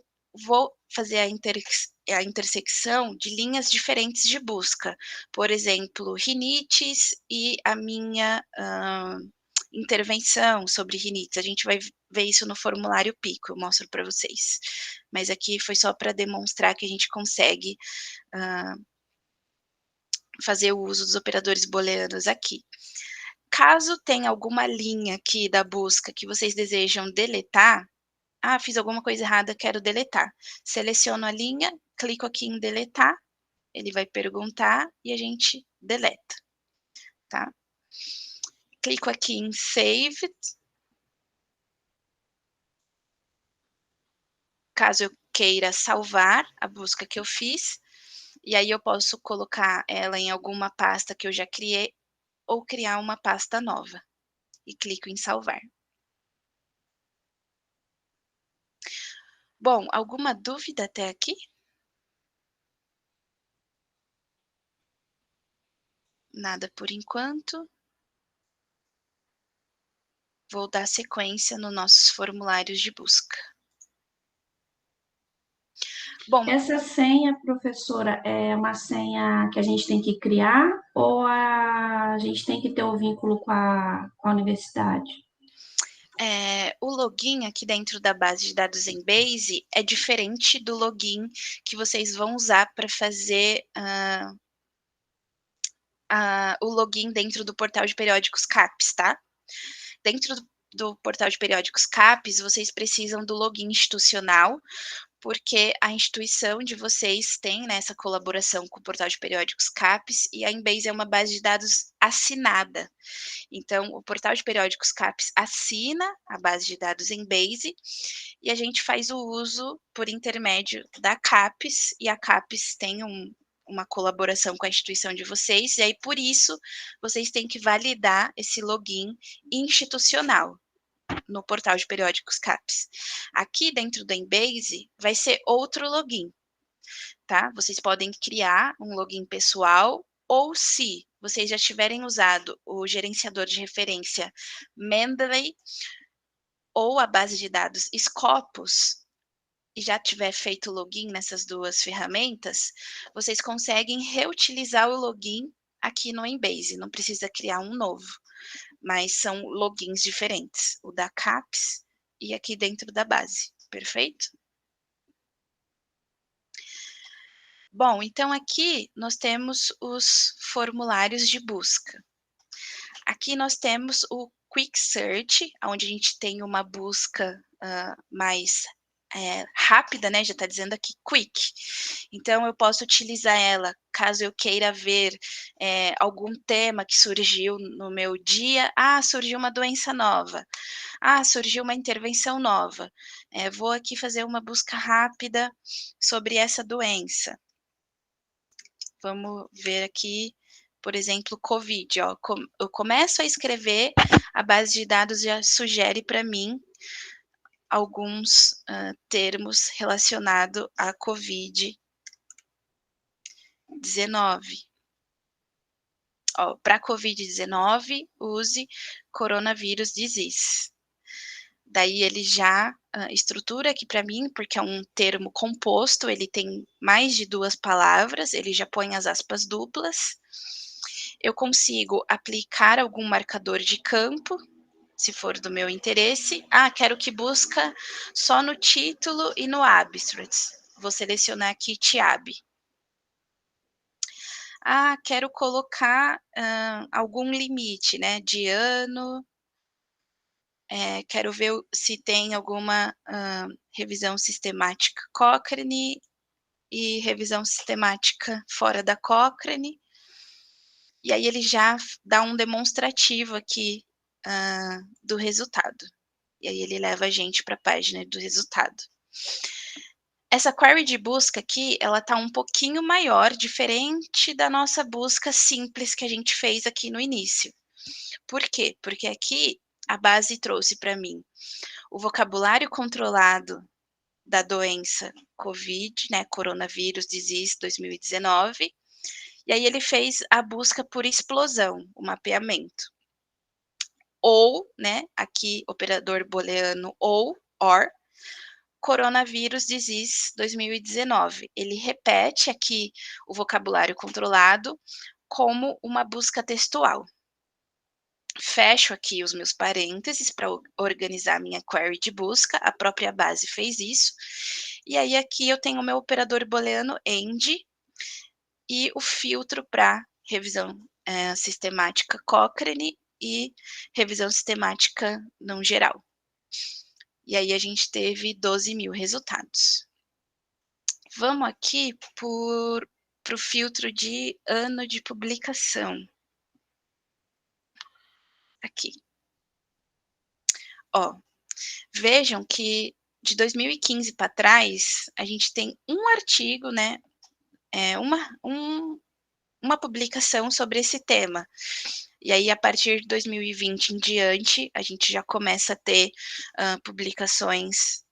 Speaker 2: vou fazer a intersecção de linhas diferentes de busca, por exemplo, rinites e a minha, intervenção sobre rinites, a gente vai ver isso no formulário Pico, eu mostro para vocês. Mas aqui foi só para demonstrar que a gente consegue, fazer o uso dos operadores booleanos aqui. Caso tenha alguma linha aqui da busca que vocês desejam deletar, Ah, fiz alguma coisa errada, quero deletar. Seleciono a linha, clico aqui em deletar, ele vai perguntar e a gente deleta, tá? Clico aqui em save. Caso eu queira salvar a busca que eu fiz, e aí eu posso colocar ela em alguma pasta que eu já criei ou criar uma pasta nova. E clico em salvar. Bom, alguma dúvida até aqui? Nada por enquanto. Vou dar sequência nos nossos formulários de busca. Bom,
Speaker 3: Essa senha, professora, é uma senha que a gente tem que criar ou a gente tem que ter o vínculo com a universidade?
Speaker 2: o login aqui dentro da base de dados Embase é diferente do login que vocês vão usar para fazer o login dentro do portal de periódicos CAPES, tá? Dentro do portal de periódicos CAPES, vocês precisam do login institucional, porque a instituição de vocês tem, né, essa colaboração com o portal de periódicos CAPES e a Embase é uma base de dados assinada. Então, o portal de periódicos CAPES assina a base de dados Embase e a gente faz o uso por intermédio da CAPES, e a CAPES tem uma colaboração com a instituição de vocês, e aí por isso vocês têm que validar esse login institucional no portal de periódicos CAPES. Aqui dentro do Embase vai ser outro login, tá? Vocês podem criar um login pessoal ou se vocês já tiverem usado o gerenciador de referência Mendeley ou a base de dados Scopus e já tiver feito login nessas duas ferramentas, vocês conseguem reutilizar o login aqui no Embase, não precisa criar um novo, mas são logins diferentes, o da CAPES e aqui dentro da base, perfeito? Bom, então aqui nós temos os formulários de busca. Aqui nós temos o Quick Search, onde a gente tem uma busca mais rápida, né? Já está dizendo aqui Quick. Então, eu posso utilizar ela caso eu queira ver algum tema que surgiu no meu dia. Ah, surgiu uma doença nova. Ah, surgiu uma intervenção nova. Vou aqui fazer uma busca rápida sobre essa doença. Vamos ver aqui, por exemplo, Covid. Ó, eu começo a escrever, a base de dados já sugere para mim alguns termos relacionados à Covid-19. Para Covid-19, use coronavírus disease. Daí ele já estrutura aqui para mim, porque é um termo composto, ele tem mais de 2 palavras, ele já põe as aspas duplas. Eu consigo aplicar algum marcador de campo, se for do meu interesse. Ah, quero que busca só no título e no abstract. Vou selecionar aqui TIAB. Ah, quero colocar algum limite, né, de ano. Quero ver se tem alguma revisão sistemática Cochrane e revisão sistemática fora da Cochrane. E aí ele já dá um demonstrativo aqui do resultado. E aí ele leva a gente para a página do resultado. Essa query de busca aqui, ela está um pouquinho maior, diferente da nossa busca simples que a gente fez aqui no início. Por quê? Porque aqui a base trouxe para mim o vocabulário controlado da doença COVID, né, coronavírus disease 2019, e aí ele fez a busca por explosão, o mapeamento. Ou, né, aqui operador booleano ou, or, coronavírus disease 2019. Ele repete aqui o vocabulário controlado como uma busca textual. Fecho aqui os meus parênteses para organizar minha query de busca, a própria base fez isso. E aí aqui eu tenho o meu operador booleano end e o filtro para revisão sistemática Cochrane e revisão sistemática não geral. E aí a gente teve 12 mil resultados. Vamos aqui para o filtro de ano de publicação. Aqui. Ó, vejam que de 2015 para trás, a gente tem um artigo, né? Uma publicação sobre esse tema. E aí, a partir de 2020 em diante, a gente já começa a ter publicações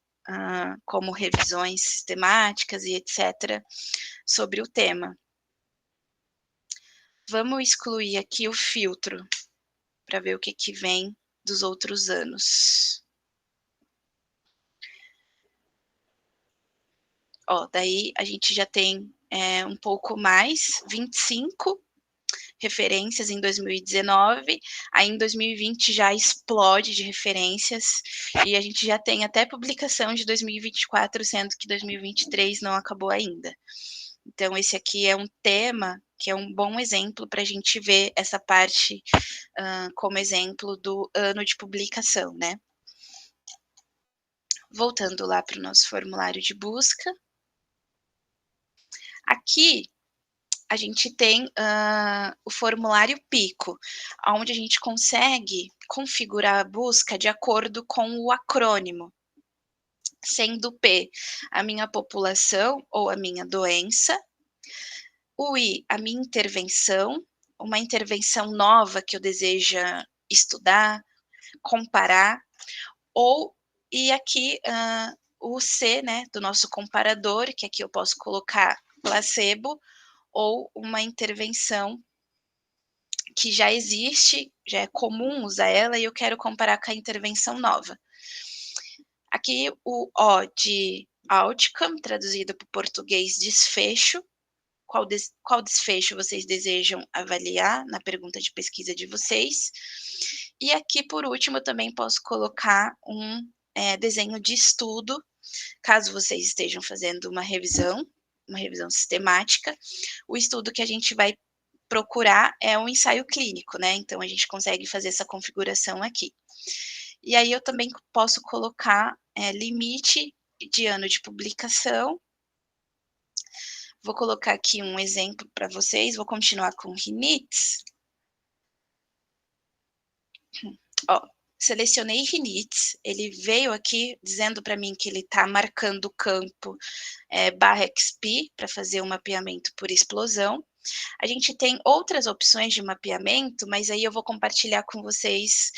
Speaker 2: como revisões sistemáticas e etc. sobre o tema. Vamos excluir aqui o filtro para ver o que vem dos outros anos. Ó, daí a gente já tem um pouco mais, 25 referências em 2019, aí em 2020 já explode de referências, e a gente já tem até publicação de 2024, sendo que 2023 não acabou ainda. Então, esse aqui é um tema que é um bom exemplo para a gente ver essa parte como exemplo do ano de publicação, né? Voltando lá para o nosso formulário de busca. Aqui, a gente tem o formulário Pico, onde a gente consegue configurar a busca de acordo com o acrônimo, sendo P a minha população ou a minha doença, o I a minha intervenção, uma intervenção nova que eu deseja estudar, comparar, e aqui o C, né, do nosso comparador, que aqui eu posso colocar placebo, ou uma intervenção que já existe, já é comum usar ela, e eu quero comparar com a intervenção nova. Aqui o O de outcome, traduzido para o português desfecho. Qual desfecho vocês desejam avaliar na pergunta de pesquisa de vocês? E aqui, por último, eu também posso colocar um desenho de estudo, caso vocês estejam fazendo uma revisão sistemática. O estudo que a gente vai procurar é um ensaio clínico, né? Então, a gente consegue fazer essa configuração aqui. E aí, eu também posso colocar limite de ano de publicação. Vou colocar aqui um exemplo para vocês, vou continuar com rinites. Ó, selecionei rinites, ele veio aqui dizendo para mim que ele está marcando o campo /XP para fazer um mapeamento por explosão. A gente tem outras opções de mapeamento, mas aí eu vou compartilhar com vocês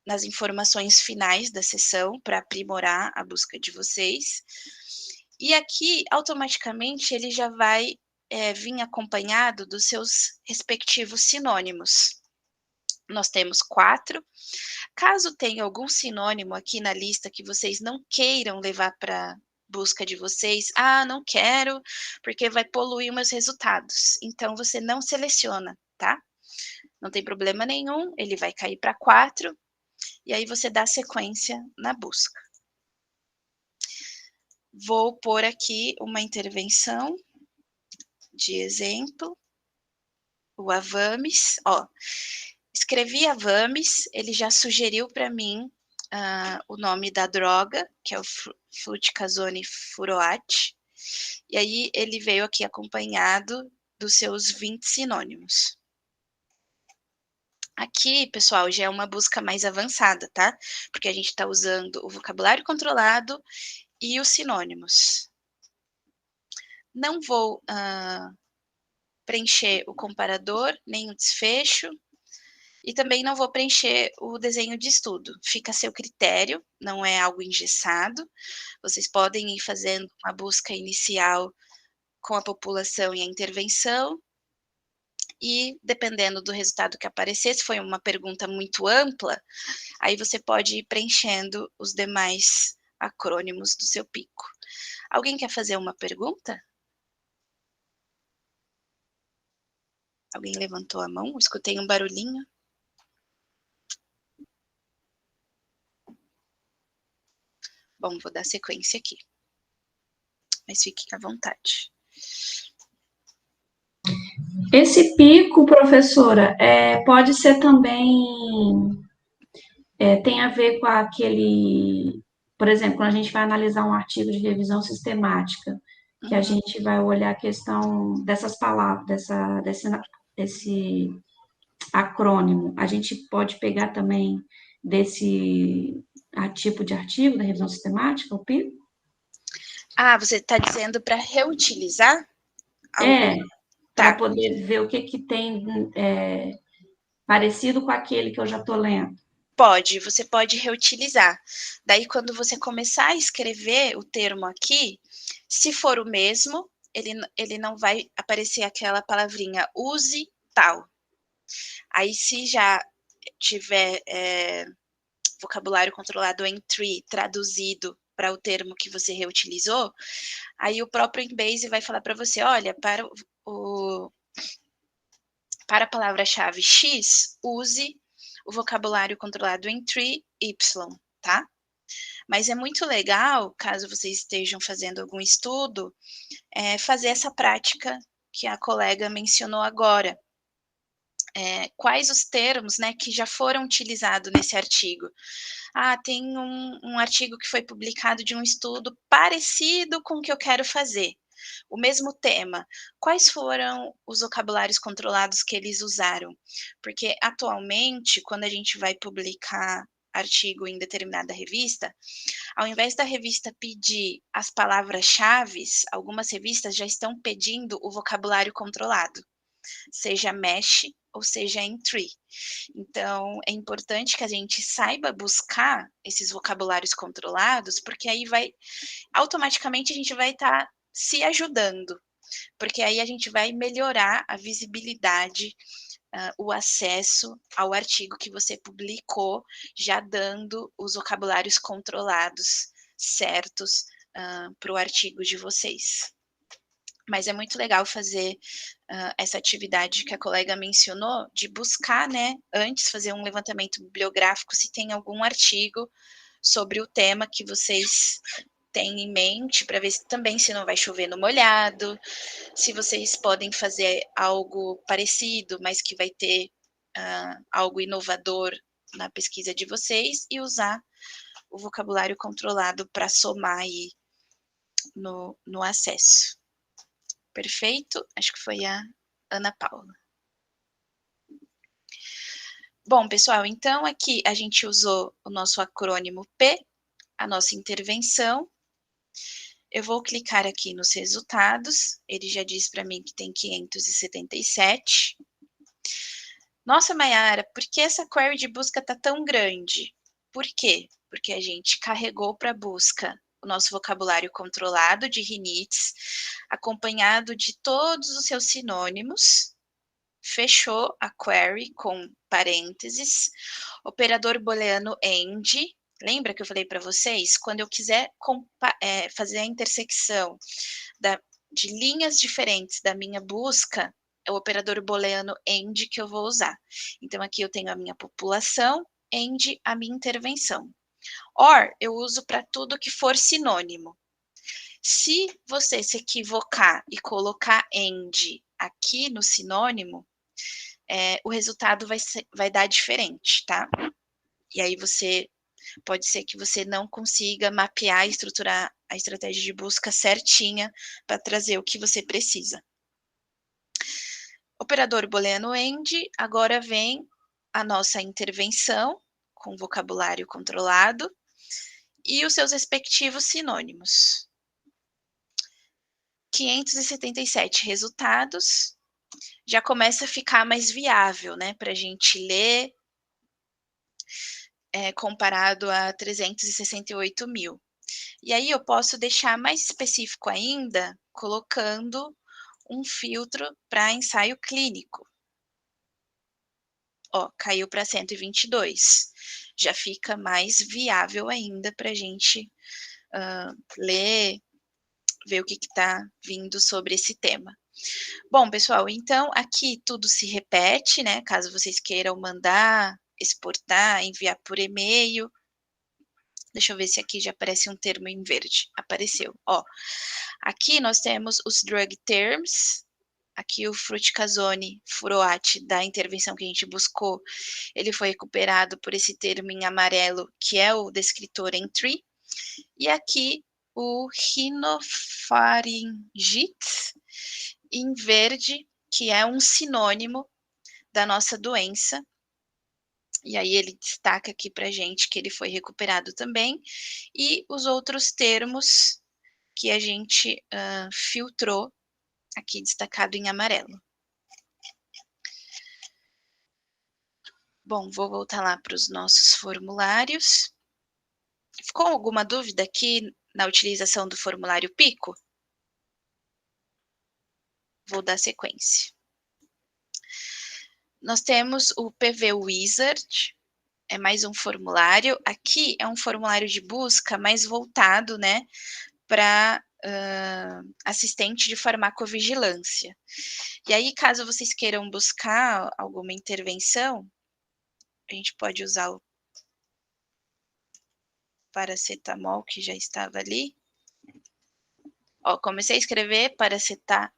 Speaker 2: nas informações finais da sessão para aprimorar a busca de vocês. E aqui, automaticamente, ele já vai vir acompanhado dos seus respectivos sinônimos. Nós temos 4. Caso tenha algum sinônimo aqui na lista que vocês não queiram levar para busca de vocês, não quero, porque vai poluir meus resultados. Então, você não seleciona, tá? Não tem problema nenhum, ele vai cair para 4, e aí você dá sequência na busca. Vou pôr aqui uma intervenção de exemplo, o Avamis. Ó, escrevi Avamis, ele já sugeriu para mim o nome da droga, que é o fluticasone furoate, e aí ele veio aqui acompanhado dos seus 20 sinônimos. Aqui, pessoal, já é uma busca mais avançada, tá? Porque a gente está usando o vocabulário controlado e os sinônimos. Não vou preencher o comparador, nem o desfecho, e também não vou preencher o desenho de estudo. Fica a seu critério, não é algo engessado. Vocês podem ir fazendo uma busca inicial com a população e a intervenção, e dependendo do resultado que aparecer, se foi uma pergunta muito ampla, aí você pode ir preenchendo os demais acrônimos do seu pico. Alguém quer fazer uma pergunta? Alguém levantou a mão? Escutei um barulhinho. Bom, vou dar sequência aqui. Mas fiquem à vontade.
Speaker 3: Esse pico, professora, pode ser também tem a ver com aquele, por exemplo, quando a gente vai analisar um artigo de revisão sistemática, que a gente vai olhar a questão dessas palavras, desse acrônimo, a gente pode pegar também desse tipo de artigo da revisão sistemática, o PIB?
Speaker 2: Ah, você está dizendo para reutilizar algum?
Speaker 3: Para
Speaker 2: Tá,
Speaker 3: poder ver o que, que tem parecido com aquele que eu já estou lendo.
Speaker 2: pode, você pode reutilizar. Daí, quando você começar a escrever o termo aqui, se for o mesmo, ele não vai aparecer aquela palavrinha use tal. Aí, se já tiver vocabulário controlado em tree traduzido para o termo que você reutilizou, aí o próprio Embase vai falar para você, olha, para a palavra-chave X, use o vocabulário controlado em tree Y, tá? Mas é muito legal, caso vocês estejam fazendo algum estudo, fazer essa prática que a colega mencionou agora. Quais os termos, né, que já foram utilizados nesse artigo? Ah, tem um artigo que foi publicado de um estudo parecido com o que eu quero fazer. O mesmo tema. Quais foram os vocabulários controlados que eles usaram? Porque atualmente, quando a gente vai publicar artigo em determinada revista, ao invés da revista pedir as palavras-chave, algumas revistas já estão pedindo o vocabulário controlado, seja mesh ou seja em tree. Então, é importante que a gente saiba buscar esses vocabulários controlados, porque aí automaticamente a gente vai estar se ajudando, porque aí a gente vai melhorar a visibilidade, o acesso ao artigo que você publicou, já dando os vocabulários controlados certos para o artigo de vocês. Mas é muito legal fazer essa atividade que a colega mencionou, de buscar, né, antes fazer um levantamento bibliográfico se tem algum artigo sobre o tema que vocês têm em mente, para ver também se não vai chover no molhado, se vocês podem fazer algo parecido, mas que vai ter algo inovador na pesquisa de vocês, e usar o vocabulário controlado para somar aí no acesso. Perfeito? Acho que foi a Ana Paula. Bom, pessoal, então aqui a gente usou o nosso acrônimo P, a nossa intervenção. Eu vou clicar aqui nos resultados, ele já diz para mim que tem 577. Nossa, Mayara, por que essa query de busca está tão grande? Por quê? Porque a gente carregou para busca o nosso vocabulário controlado de rinites, acompanhado de todos os seus sinônimos, fechou a query com parênteses, operador booleano AND. Lembra que eu falei para vocês? Quando eu quiser fazer a intersecção de linhas diferentes da minha busca, é o operador booleano AND que eu vou usar. Então, aqui eu tenho a minha população, AND a minha intervenção. OR eu uso para tudo que for sinônimo. Se você se equivocar e colocar AND aqui no sinônimo, o resultado vai dar diferente, tá? E aí pode ser que você não consiga mapear e estruturar a estratégia de busca certinha para trazer o que você precisa. Operador booleano AND, agora vem a nossa intervenção com vocabulário controlado e os seus respectivos sinônimos. 577 resultados, já começa a ficar mais viável, né, para a gente ler, comparado a 368 mil. E aí eu posso deixar mais específico ainda, colocando um filtro para ensaio clínico. Ó, caiu para 122. Já fica mais viável ainda para a gente ler, ver o que está vindo sobre esse tema. Bom, pessoal, então aqui tudo se repete, né? Caso vocês queiram mandar, exportar, enviar por e-mail. Deixa eu ver se aqui já aparece um termo em verde. Apareceu, ó. Aqui nós temos os drug terms, aqui o fruticasone furoate da intervenção que a gente buscou, ele foi recuperado por esse termo em amarelo, que é o descritor entry, e aqui o rinofaringite em verde, que é um sinônimo da nossa doença. E aí ele destaca aqui para gente que ele foi recuperado também, e os outros termos que a gente filtrou, aqui destacado em amarelo. Bom, vou voltar lá para os nossos formulários. Ficou alguma dúvida aqui na utilização do formulário PICO? Vou dar sequência. Nós temos o PV Wizard, é mais um formulário. Aqui é um formulário de busca mais voltado, né, para assistente de farmacovigilância. E aí, caso vocês queiram buscar alguma intervenção, a gente pode usar o paracetamol, que já estava ali. Ó, comecei a escrever paracetamol,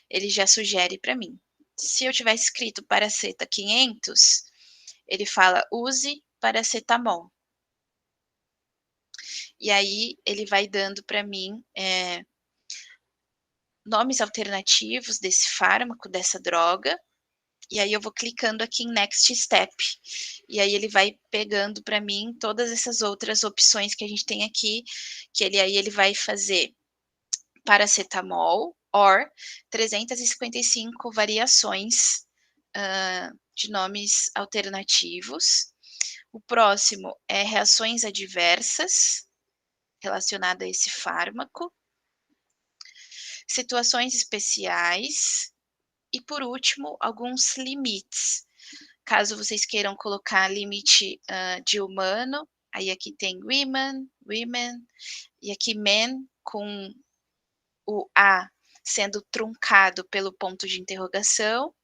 Speaker 2: ele já sugere para mim. Se eu tivesse escrito paraceta 500, ele fala use paracetamol. E aí ele vai dando para mim nomes alternativos desse fármaco, dessa droga, e aí eu vou clicando aqui em Next Step, e aí ele vai pegando para mim todas essas outras opções que a gente tem aqui, que ele vai fazer paracetamol, or 355 variações de nomes alternativos. O próximo é reações adversas relacionadas a esse fármaco, situações especiais e, por último, alguns limites. Caso vocês queiram colocar limite de humano, aí aqui tem women, e aqui men, com o A sendo truncado pelo ponto de interrogação,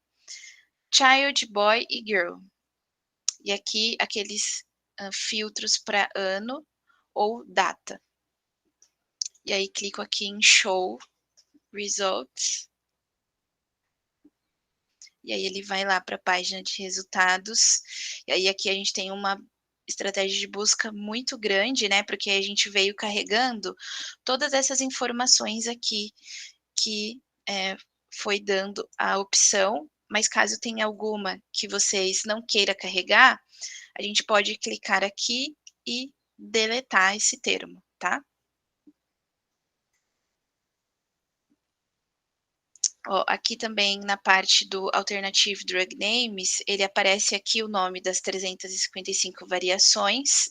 Speaker 2: child, boy e girl. E aqui aqueles filtros para ano ou data. E aí clico aqui em Show Results. E aí ele vai lá para a página de resultados. E aí aqui a gente tem uma estratégia de busca muito grande, né? Porque a gente veio carregando todas essas informações aqui que foi dando a opção, mas caso tenha alguma que vocês não queiram carregar, a gente pode clicar aqui e deletar esse termo, tá? Ó, aqui também na parte do Alternative Drug Names, ele aparece aqui o nome das 355 variações.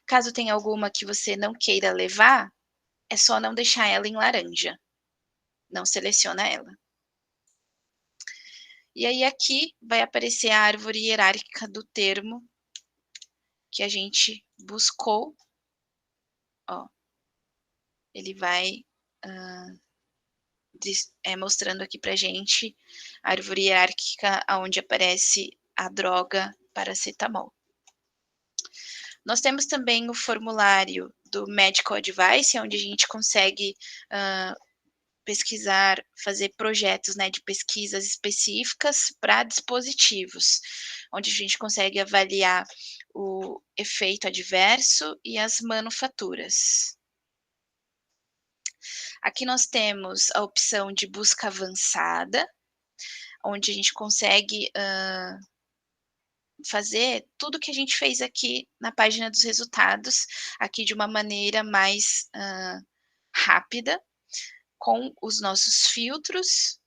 Speaker 2: Caso tenha alguma que você não queira levar, é só não deixar ela em laranja. Não seleciona ela. E aí aqui vai aparecer a árvore hierárquica do termo que a gente buscou. Ó, ele vai mostrando aqui pra gente a árvore hierárquica onde aparece a droga paracetamol. Nós temos também o formulário do Medical Advice, onde a gente consegue pesquisar, fazer projetos, né, de pesquisas específicas para dispositivos, onde a gente consegue avaliar o efeito adverso e as manufaturas. Aqui nós temos a opção de busca avançada, onde a gente consegue fazer tudo que a gente fez aqui na página dos resultados, aqui de uma maneira mais rápida, com os nossos filtros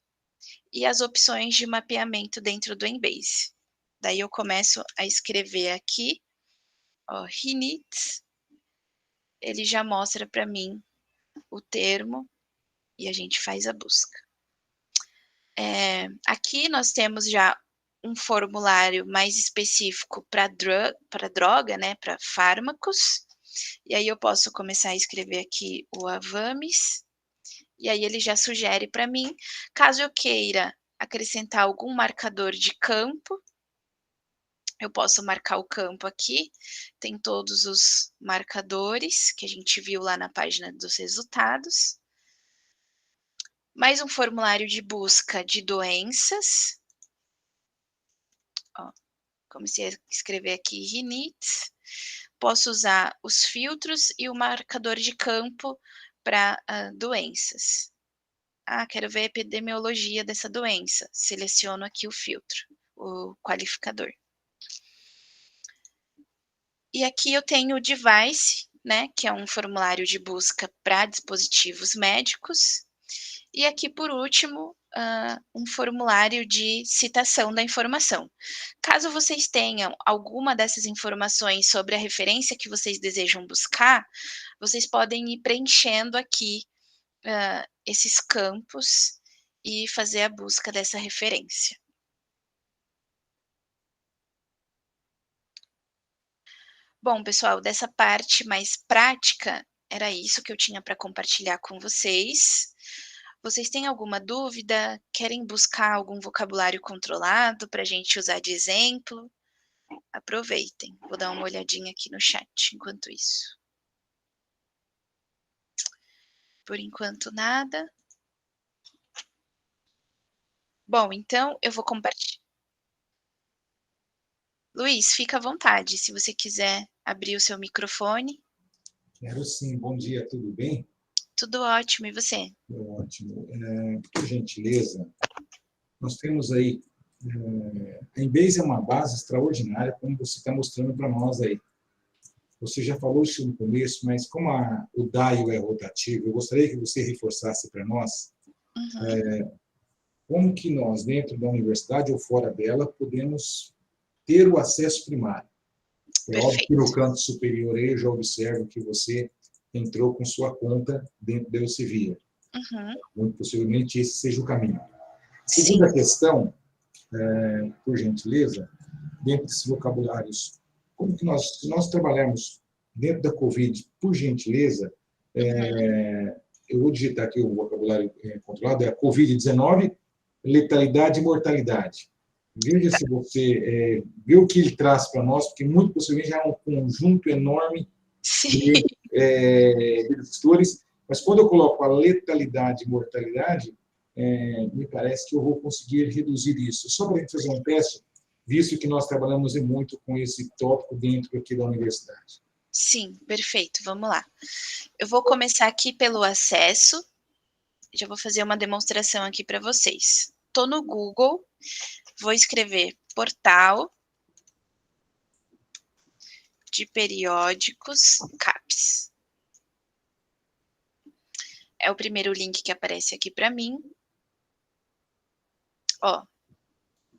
Speaker 2: e as opções de mapeamento dentro do Embase. Daí eu começo a escrever aqui, ó, rinite, ele já mostra para mim o termo e a gente faz a busca. Aqui nós temos já um formulário mais específico para droga, né, para fármacos, e aí eu posso começar a escrever aqui o Avamis, e aí ele já sugere para mim, caso eu queira acrescentar algum marcador de campo, eu posso marcar o campo aqui, tem todos os marcadores que a gente viu lá na página dos resultados. Mais um formulário de busca de doenças. Ó, comecei a escrever aqui rinite. Posso usar os filtros e o marcador de campo para doenças. Quero ver a epidemiologia dessa doença. Seleciono aqui o filtro, o qualificador. E aqui eu tenho o device, né, que é um formulário de busca para dispositivos médicos. E aqui, por último, um formulário de citação da informação. Caso vocês tenham alguma dessas informações sobre a referência que vocês desejam buscar, vocês podem ir preenchendo aqui esses campos e fazer a busca dessa referência. Bom, pessoal, dessa parte mais prática, era isso que eu tinha para compartilhar com vocês. Vocês têm alguma dúvida? Querem buscar algum vocabulário controlado para a gente usar de exemplo? Aproveitem. Vou dar uma olhadinha aqui no chat enquanto isso. Por enquanto, nada. Bom, então eu vou compartilhar. Luiz, fica à vontade, se você quiser abrir o seu microfone.
Speaker 4: Quero sim. Bom dia, tudo bem?
Speaker 2: Tudo ótimo, e você?
Speaker 4: Ótimo. Por gentileza, nós temos aí, a Embase é uma base extraordinária, como você está mostrando para nós aí. Você já falou isso no começo, mas como o dial é rotativo, eu gostaria que você reforçasse para nós como que nós, dentro da universidade ou fora dela, podemos ter o acesso primário. É óbvio que no canto superior aí eu já observo que você entrou com sua conta dentro da Elsevier. Muito possivelmente esse seja o caminho. Segunda questão, por gentileza, dentro desses vocabulários, como que nós trabalhamos dentro da Covid, por gentileza, eu vou digitar aqui o vocabulário controlado, é a Covid-19, letalidade e mortalidade. Veja se você vê o que ele traz para nós, porque muito possivelmente já é um conjunto enorme de fatores, mas quando eu coloco a letalidade e mortalidade, me parece que eu vou conseguir reduzir isso. Só para a gente fazer um teste, visto que nós trabalhamos muito com esse tópico dentro aqui da universidade.
Speaker 2: Sim, perfeito, vamos lá. Eu vou começar aqui pelo acesso, já vou fazer uma demonstração aqui para vocês. Estou no Google, vou escrever portal de periódicos CAPES. É o primeiro link que aparece aqui para mim. Ó,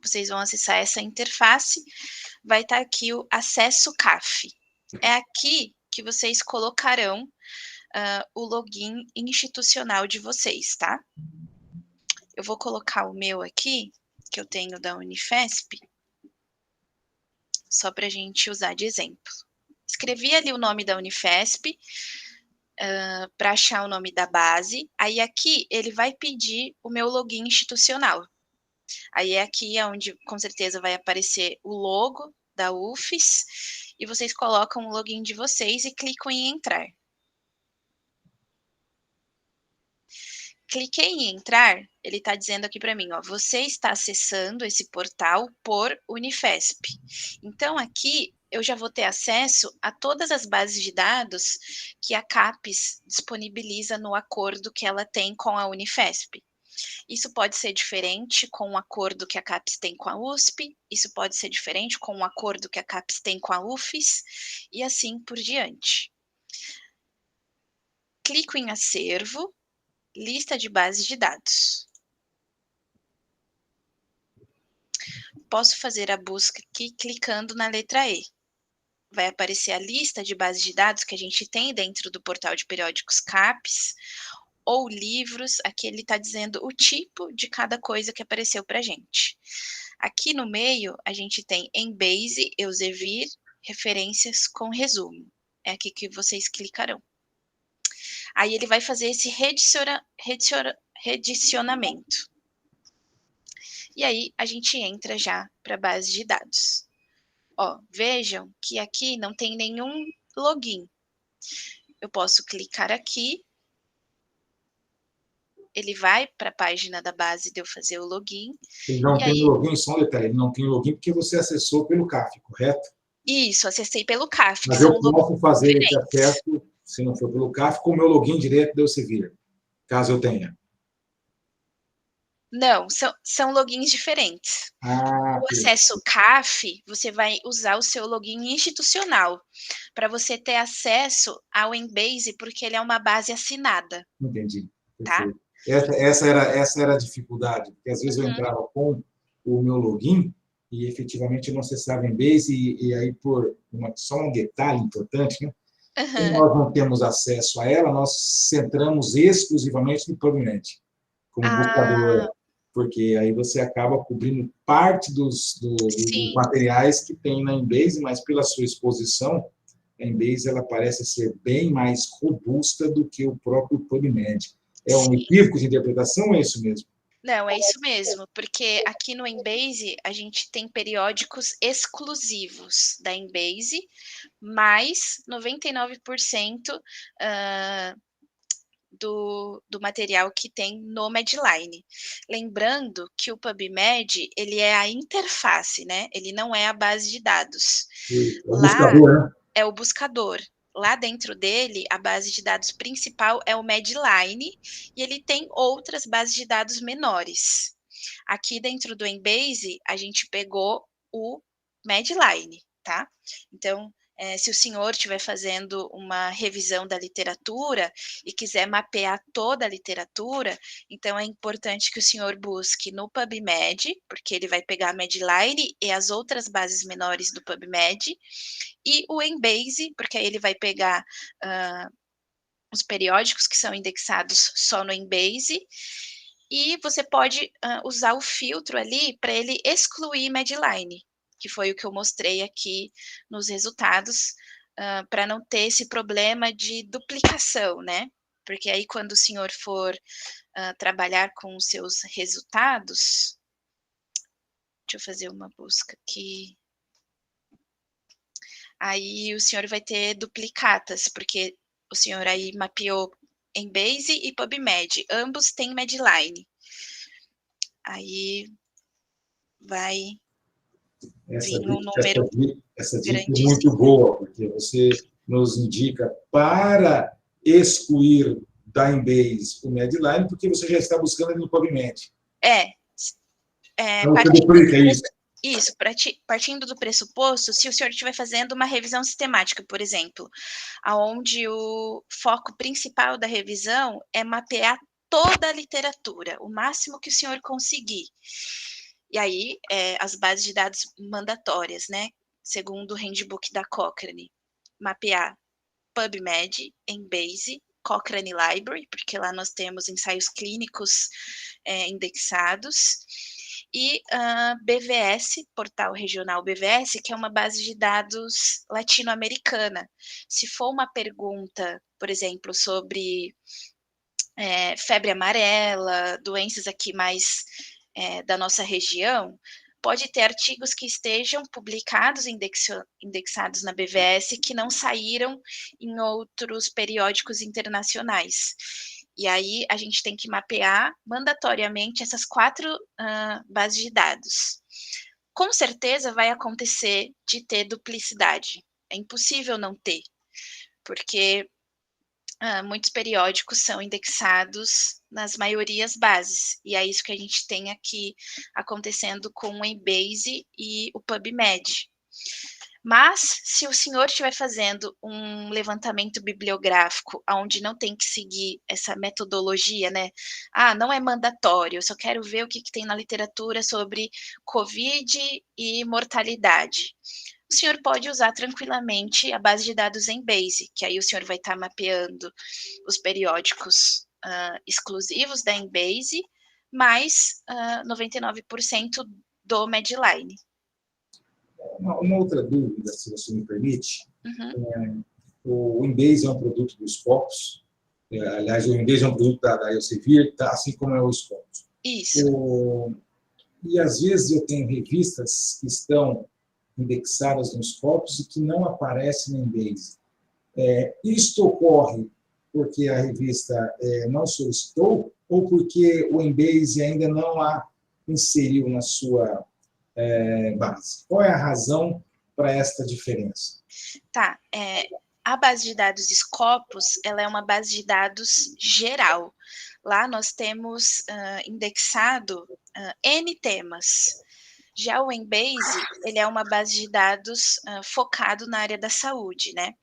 Speaker 2: vocês vão acessar essa interface, vai estar aqui o acesso CAF. É aqui que vocês colocarão o login institucional de vocês, tá? Eu vou colocar o meu aqui, que eu tenho da Unifesp, só para a gente usar de exemplo. Escrevi ali o nome da Unifesp, para achar o nome da base, aí aqui ele vai pedir o meu login institucional. Aí é aqui onde com certeza vai aparecer o logo da UFES, e vocês colocam o login de vocês e clicam em entrar. Cliquei em entrar, ele está dizendo aqui para mim, ó, você está acessando esse portal por Unifesp. Então, aqui eu já vou ter acesso a todas as bases de dados que a CAPES disponibiliza no acordo que ela tem com a Unifesp. Isso pode ser diferente com o acordo que a CAPES tem com a USP, isso pode ser diferente com o acordo que a CAPES tem com a UFES, e assim por diante. Clico em acervo, lista de bases de dados. Posso fazer a busca aqui clicando na letra E. Vai aparecer a lista de bases de dados que a gente tem dentro do portal de periódicos CAPES, ou livros, aqui ele está dizendo o tipo de cada coisa que apareceu para a gente. Aqui no meio, a gente tem Embase, Elsevier, referências com resumo. É aqui que vocês clicarão. Aí ele vai fazer esse redicionamento. E aí a gente entra já para a base de dados. Ó, vejam que aqui não tem nenhum login. Eu posso clicar aqui. ele vai para a página da base de eu fazer o login.
Speaker 4: Ele não tem login, só um detalhe, ele não tem login porque você acessou pelo CAF, correto?
Speaker 2: Isso, acessei pelo CAF.
Speaker 4: Mas eu posso fazer esse acesso, se não for pelo CAF, com o meu login direto do Elsevier, caso eu tenha.
Speaker 2: Não, são logins diferentes. O acesso CAF, você vai usar o seu login institucional para você ter acesso ao Embase, porque ele é uma base assinada.
Speaker 4: Entendi.
Speaker 2: Tá?
Speaker 4: Essa era a dificuldade, porque às vezes eu entrava com o meu login e efetivamente eu não acessava Embase, e aí só um detalhe importante, né? Como nós não temos acesso a ela, nós centramos exclusivamente no PubMed, como buscador, porque aí você acaba cobrindo parte dos materiais que tem na Embase, mas pela sua exposição, a Embase ela parece ser bem mais robusta do que o próprio PubMed. É um equívoco de interpretação ou é isso mesmo?
Speaker 2: Não, é isso mesmo, porque aqui no Embase a gente tem periódicos exclusivos da Embase, mais 99% do material que tem no Medline. Lembrando que o PubMed, ele é a interface, né? Ele não é a base de dados.
Speaker 4: É o buscador, né?
Speaker 2: É o buscador. Lá dentro dele, a base de dados principal é o Medline, e ele tem outras bases de dados menores. Aqui dentro do Embase, a gente pegou o Medline, tá? Então, se o senhor estiver fazendo uma revisão da literatura e quiser mapear toda a literatura, então é importante que o senhor busque no PubMed, porque ele vai pegar a Medline e as outras bases menores do PubMed, e o Embase, porque aí ele vai pegar os periódicos que são indexados só no Embase, e você pode usar o filtro ali para ele excluir Medline, que foi o que eu mostrei aqui nos resultados, para não ter esse problema de duplicação, né? Porque aí quando o senhor for trabalhar com os seus resultados, deixa eu fazer uma busca aqui. Aí o senhor vai ter duplicatas, porque o senhor aí mapeou Embase e PubMed, ambos têm Medline. Aí vai vir um número
Speaker 4: essa dica é muito boa, porque você nos indica para excluir da Embase o Medline, porque você já está buscando ele no PubMed. Então, você duplica isso.
Speaker 2: Isso, partindo do pressuposto, se o senhor estiver fazendo uma revisão sistemática, por exemplo, onde o foco principal da revisão é mapear toda a literatura, o máximo que o senhor conseguir. E aí, as bases de dados mandatórias, né? Segundo o handbook da Cochrane, mapear PubMed, Embase, Cochrane Library, porque lá nós temos ensaios clínicos indexados, e BVS, Portal Regional BVS, que é uma base de dados latino-americana. Se for uma pergunta, por exemplo, sobre febre amarela, doenças aqui mais da nossa região, pode ter artigos que estejam publicados, indexados na BVS, que não saíram em outros periódicos internacionais. E aí a gente tem que mapear mandatoriamente essas 4 bases de dados. Com certeza vai acontecer de ter duplicidade. É impossível não ter, porque muitos periódicos são indexados nas maiorias bases, e é isso que a gente tem aqui acontecendo com o Embase e o PubMed. Mas, se o senhor estiver fazendo um levantamento bibliográfico onde não tem que seguir essa metodologia, né? Não é mandatório, eu só quero ver o que tem na literatura sobre Covid e mortalidade. O senhor pode usar tranquilamente a base de dados Embase, que aí o senhor vai estar mapeando os periódicos exclusivos da Embase, mais 99% do Medline.
Speaker 4: Uma outra dúvida, se você me permite. O Embase é um produto do Scopus, aliás, o Embase é um produto da Elsevier, assim como é o Scopus.
Speaker 2: Isso.
Speaker 4: E às vezes eu tenho revistas que estão indexadas nos Scopus e que não aparecem no Embase. Isto ocorre porque a revista não solicitou ou porque o Embase ainda não a inseriu na sua base? Qual é a razão para esta diferença?
Speaker 2: Tá, a base de dados Scopus, ela é uma base de dados geral. Lá nós temos indexado N temas. Já o Embase, ele é uma base de dados focado na área da saúde, né?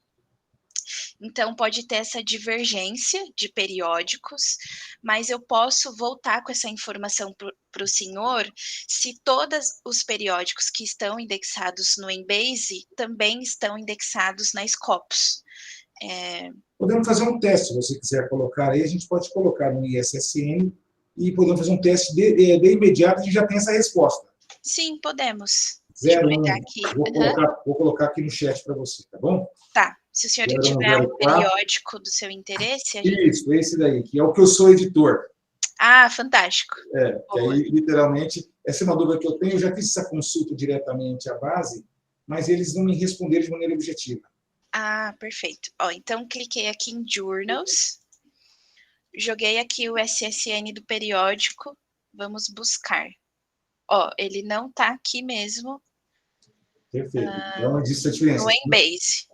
Speaker 2: Então, pode ter essa divergência de periódicos, mas eu posso voltar com essa informação para o senhor se todos os periódicos que estão indexados no Embase também estão indexados na Scopus.
Speaker 4: Podemos fazer um teste, se você quiser colocar aí, a gente pode colocar no ISSN e podemos fazer um teste de imediato, a gente já tem essa resposta.
Speaker 2: Sim, podemos.
Speaker 4: 0,
Speaker 2: Deixa eu pegar aqui.
Speaker 4: Vou colocar aqui no chat para você, tá bom?
Speaker 2: Tá. Se o senhor
Speaker 4: 0,
Speaker 2: tiver
Speaker 4: 0,
Speaker 2: um periódico do seu interesse...
Speaker 4: Isso, esse daí, que é o que eu sou editor.
Speaker 2: Ah, fantástico.
Speaker 4: Que aí, literalmente, essa é uma dúvida que eu tenho, eu já fiz essa consulta diretamente à base, mas eles não me responderam de maneira objetiva.
Speaker 2: Ah, perfeito. Então, cliquei aqui em Journals, joguei aqui o SSN do periódico, vamos buscar. Ele não está aqui mesmo.
Speaker 4: Perfeito. Então, existe a diferença.
Speaker 2: No Embase.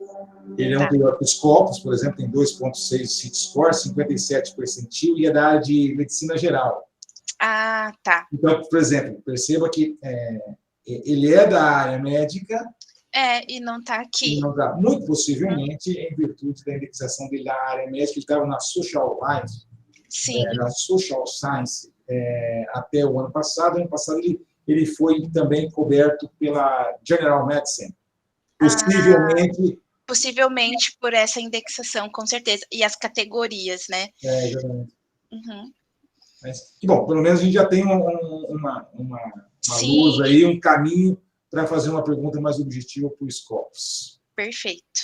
Speaker 4: Ele é um periódico Scopus, por exemplo, tem 2,6 CIT score, 57 percentil, e é da área de medicina geral.
Speaker 2: Ah, tá.
Speaker 4: Então, por exemplo, perceba que ele é da área médica.
Speaker 2: E não está aqui.
Speaker 4: Não dá. Muito possivelmente, em virtude da indexação dele na área médica, ele estava na Social Life, na Social Science, até o ano passado. Ano passado, ele foi também coberto pela General Medicine.
Speaker 2: Possivelmente por essa indexação, com certeza. E as categorias, né?
Speaker 4: Exatamente.
Speaker 2: Uhum.
Speaker 4: Mas, bom, pelo menos a gente já tem uma luz aí, um caminho para fazer uma pergunta mais objetiva para o Scopus.
Speaker 2: Perfeito.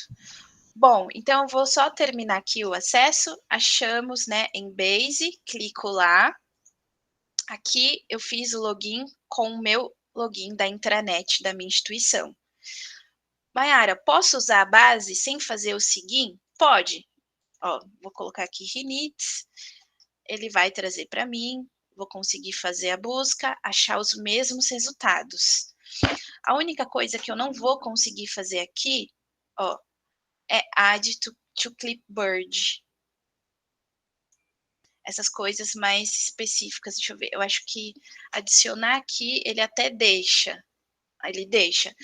Speaker 2: Bom, então eu vou só terminar aqui o acesso. Achamos, né, Embase, clico lá. Aqui eu fiz o login com o meu login da intranet da minha instituição. Mayara, posso usar a base sem fazer o seguinte? Pode. Vou colocar aqui Rinits. Ele vai trazer para mim. Vou conseguir fazer a busca, achar os mesmos resultados. A única coisa que eu não vou conseguir fazer aqui, é Add to Clipboard. Essas coisas mais específicas, deixa eu ver. Eu acho que adicionar aqui, ele até deixa. Ele deixa.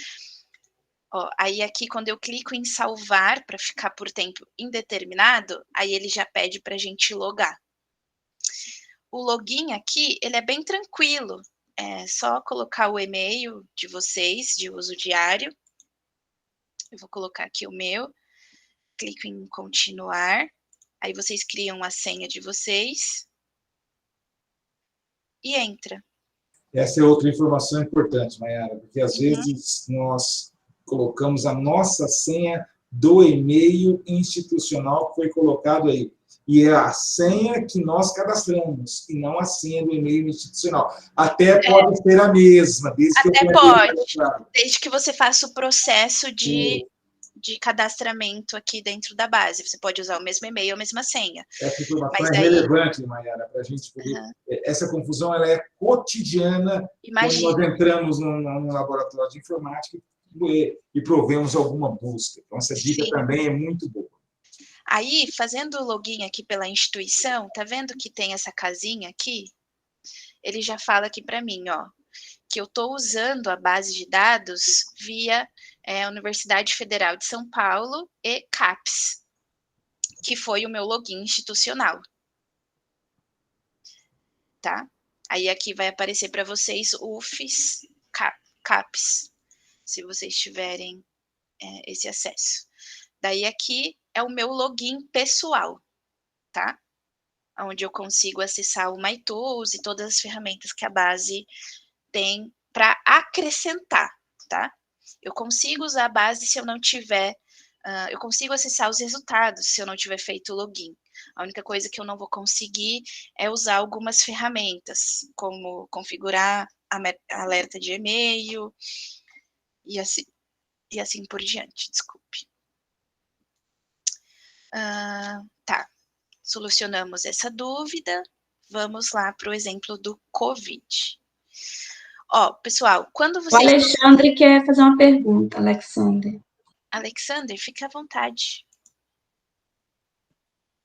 Speaker 2: Aí aqui, quando eu clico em salvar, para ficar por tempo indeterminado, aí ele já pede para a gente logar. O login aqui, ele é bem tranquilo. É só colocar o e-mail de vocês, de uso diário. Eu vou colocar aqui o meu. Clico em continuar. Aí vocês criam a senha de vocês. E entra.
Speaker 4: Essa é outra informação importante, Mayara, porque às vezes nós colocamos a nossa senha do e-mail institucional que foi colocado aí. E é a senha que nós cadastramos, e não a senha do e-mail institucional. Até pode ser a mesma, desde que
Speaker 2: até pode, desde que você faça o processo de cadastramento aqui dentro da base. Você pode usar o mesmo e-mail, a mesma senha.
Speaker 4: Essa informação é relevante, Mayara, para a gente poder... Essa confusão ela é cotidiana. Imagina. Quando nós entramos num laboratório de informática e provemos alguma busca. Então, essa dica também é muito boa.
Speaker 2: Aí, fazendo o login aqui pela instituição, tá vendo que tem essa casinha aqui? Ele já fala aqui para mim, que eu estou usando a base de dados via Universidade Federal de São Paulo e CAPES, que foi o meu login institucional. Tá? Aí aqui vai aparecer para vocês UFES, CAPES, se vocês tiverem esse acesso. Daí aqui é o meu login pessoal, tá? Onde eu consigo acessar o MyTools e todas as ferramentas que a base tem para acrescentar, tá? Eu consigo usar a base se eu não tiver... eu consigo acessar os resultados se eu não tiver feito o login. A única coisa que eu não vou conseguir é usar algumas ferramentas, como configurar alerta de e-mail e assim por diante, desculpe. Tá, solucionamos essa dúvida. vamos lá para o exemplo do COVID. Ó, pessoal, quando
Speaker 3: O
Speaker 2: vocês...
Speaker 3: Alexandre quer fazer uma pergunta, Alexander.
Speaker 2: Alexander, fique à vontade.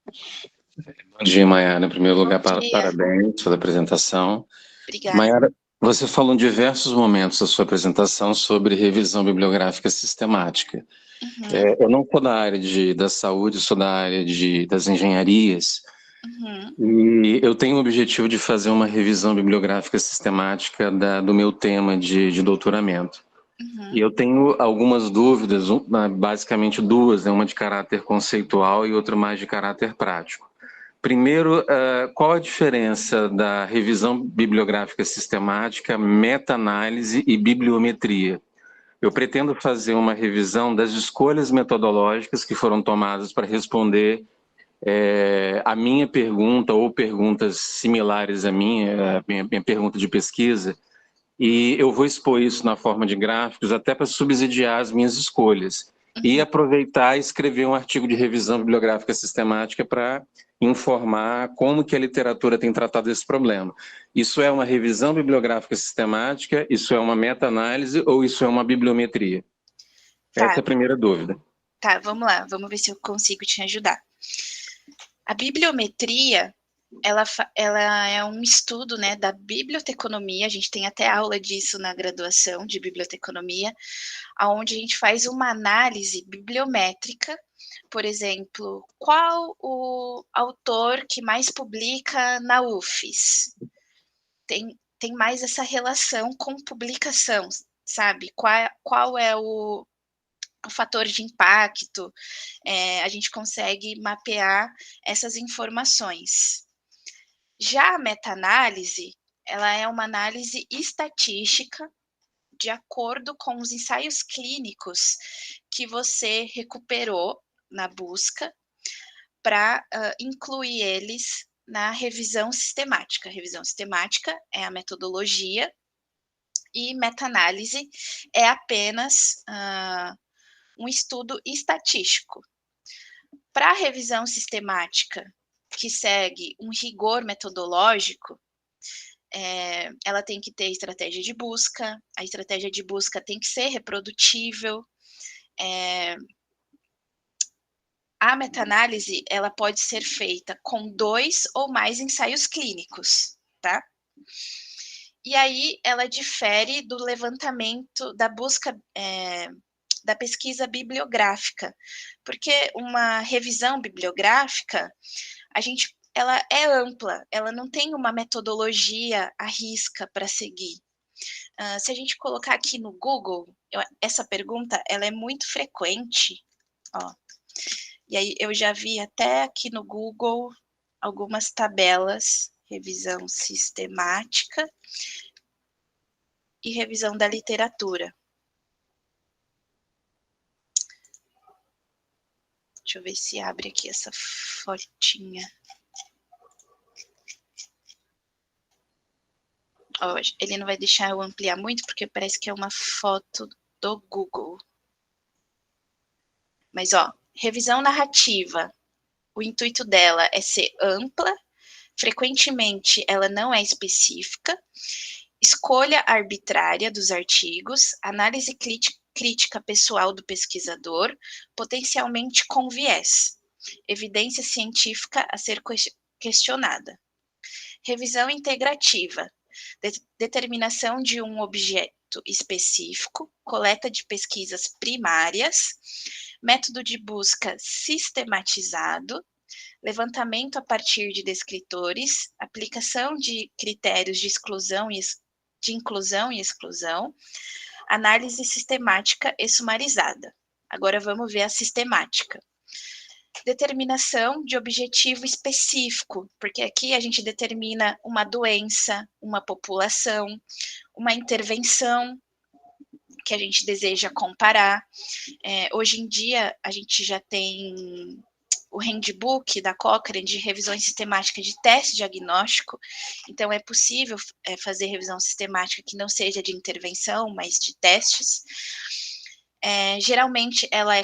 Speaker 5: Bom dia, Mayara. Em primeiro lugar, parabéns pela apresentação.
Speaker 2: Obrigada.
Speaker 5: Mayara, você falou em diversos momentos da sua apresentação sobre revisão bibliográfica sistemática.
Speaker 2: Uhum.
Speaker 5: Eu não sou da área da saúde, sou da área das engenharias, e eu tenho o objetivo de fazer uma revisão bibliográfica sistemática do meu tema de doutoramento. E eu tenho algumas dúvidas, basicamente duas, uma de caráter conceitual e outra mais de caráter prático. Primeiro, qual a diferença da revisão bibliográfica sistemática, meta-análise e bibliometria? Eu pretendo fazer uma revisão das escolhas metodológicas que foram tomadas para responder a minha pergunta ou perguntas similares à minha pergunta de pesquisa, e eu vou expor isso na forma de gráficos até para subsidiar as minhas escolhas. E aproveitar e escrever um artigo de revisão bibliográfica sistemática para informar como que a literatura tem tratado esse problema. Isso é uma revisão bibliográfica sistemática, isso é uma meta-análise ou isso é uma bibliometria?
Speaker 2: Tá.
Speaker 5: Essa é a primeira dúvida.
Speaker 2: Tá, vamos lá, vamos ver se eu consigo te ajudar. A bibliometria, ela é um estudo, né, da biblioteconomia, a gente tem até aula disso na graduação de biblioteconomia, onde a gente faz uma análise bibliométrica, por exemplo, qual o autor que mais publica na UFES? Tem mais essa relação com publicação, sabe? Qual é o fator de impacto, a gente consegue mapear essas informações. Já a meta-análise, ela é uma análise estatística de acordo com os ensaios clínicos que você recuperou na busca para incluir eles na revisão sistemática. A revisão sistemática é a metodologia e meta-análise é apenas um estudo estatístico. Para a revisão sistemática, que segue um rigor metodológico, ela tem que ter estratégia de busca, a estratégia de busca tem que ser reprodutível. A meta-análise, ela pode ser feita com 2 ou mais ensaios clínicos, tá? E aí, ela difere do levantamento, da busca, da pesquisa bibliográfica, porque uma revisão bibliográfica, ela é ampla, ela não tem uma metodologia à risca para seguir. Se a gente colocar aqui no Google, essa pergunta, ela é muito frequente, ó, e aí eu já vi até aqui no Google algumas tabelas, revisão sistemática e revisão da literatura. Deixa eu ver se abre aqui essa fotinha. Ó, ele não vai deixar eu ampliar muito, porque parece que é uma foto do Google. Mas, ó, revisão narrativa. O intuito dela é ser ampla, frequentemente ela não é específica, escolha arbitrária dos artigos, análise crítica pessoal do pesquisador, potencialmente com viés, evidência científica a ser questionada. Revisão integrativa, determinação de um objeto específico, coleta de pesquisas primárias, método de busca sistematizado, levantamento a partir de descritores, aplicação de critérios de inclusão e exclusão, análise sistemática e sumarizada. Agora vamos ver a sistemática. Determinação de objetivo específico, porque aqui a gente determina uma doença, uma população, uma intervenção que a gente deseja comparar. Hoje em dia, a gente já tem o handbook da Cochrane de revisões sistemáticas de teste diagnóstico, então é possível fazer revisão sistemática que não seja de intervenção, mas de testes. Geralmente, ela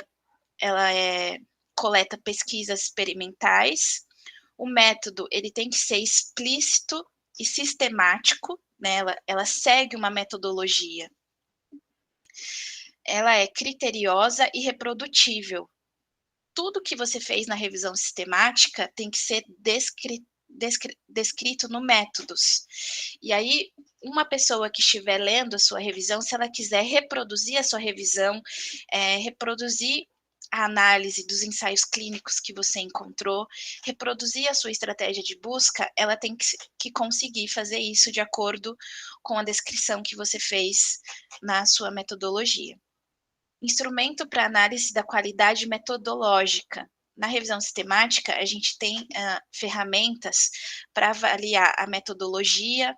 Speaker 2: coleta pesquisas experimentais O método, ele tem que ser explícito e sistemático, né? Ela segue uma metodologia. Ela é criteriosa e reprodutível. Tudo que você fez na revisão sistemática tem que ser descrito no métodos. E aí, uma pessoa que estiver lendo a sua revisão, se ela quiser reproduzir a sua revisão, reproduzir a análise dos ensaios clínicos que você encontrou, reproduzir a sua estratégia de busca, ela tem que conseguir fazer isso de acordo com a descrição que você fez na sua metodologia. Instrumento para análise da qualidade metodológica. Na revisão sistemática, a gente tem ferramentas para avaliar a metodologia,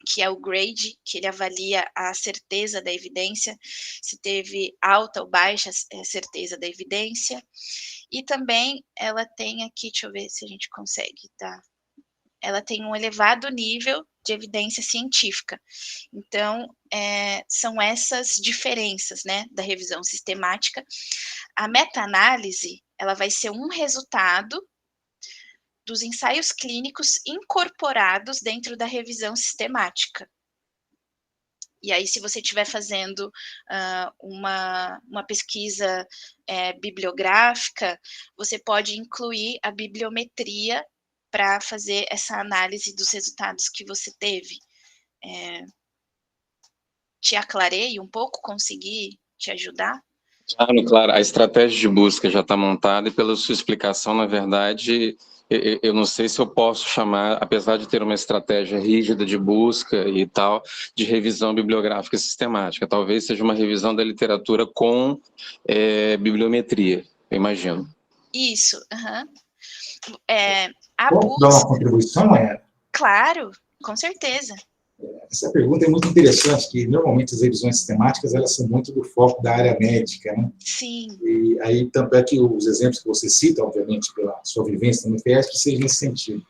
Speaker 2: que é o GRADE, que ele avalia a certeza da evidência, se teve alta ou baixa certeza da evidência. E também ela tem aqui, deixa eu ver se a gente consegue, tá? Ela tem um elevado nível de evidência científica. Então, são essas diferenças, né, da revisão sistemática. A meta-análise, ela vai ser um resultado dos ensaios clínicos incorporados dentro da revisão sistemática. E aí, se você estiver fazendo uma pesquisa bibliográfica, você pode incluir a bibliometria para fazer essa análise dos resultados que você teve. Te aclarei um pouco? Consegui te ajudar?
Speaker 5: Claro, a estratégia de busca já está montada e pela sua explicação, na verdade, eu não sei se eu posso chamar, apesar de ter uma estratégia rígida de busca e tal, de revisão bibliográfica sistemática. Talvez seja uma revisão da literatura com bibliometria, eu imagino.
Speaker 2: Isso,
Speaker 4: Posso dar uma contribuição, Mayara?
Speaker 2: Claro, com certeza.
Speaker 4: Essa pergunta é muito interessante, que normalmente as revisões sistemáticas, elas são muito do foco da área médica, né?
Speaker 2: Sim.
Speaker 4: E aí, tanto é que os exemplos que você cita, obviamente, pela sua vivência no IFESP, sejam nesse sentido.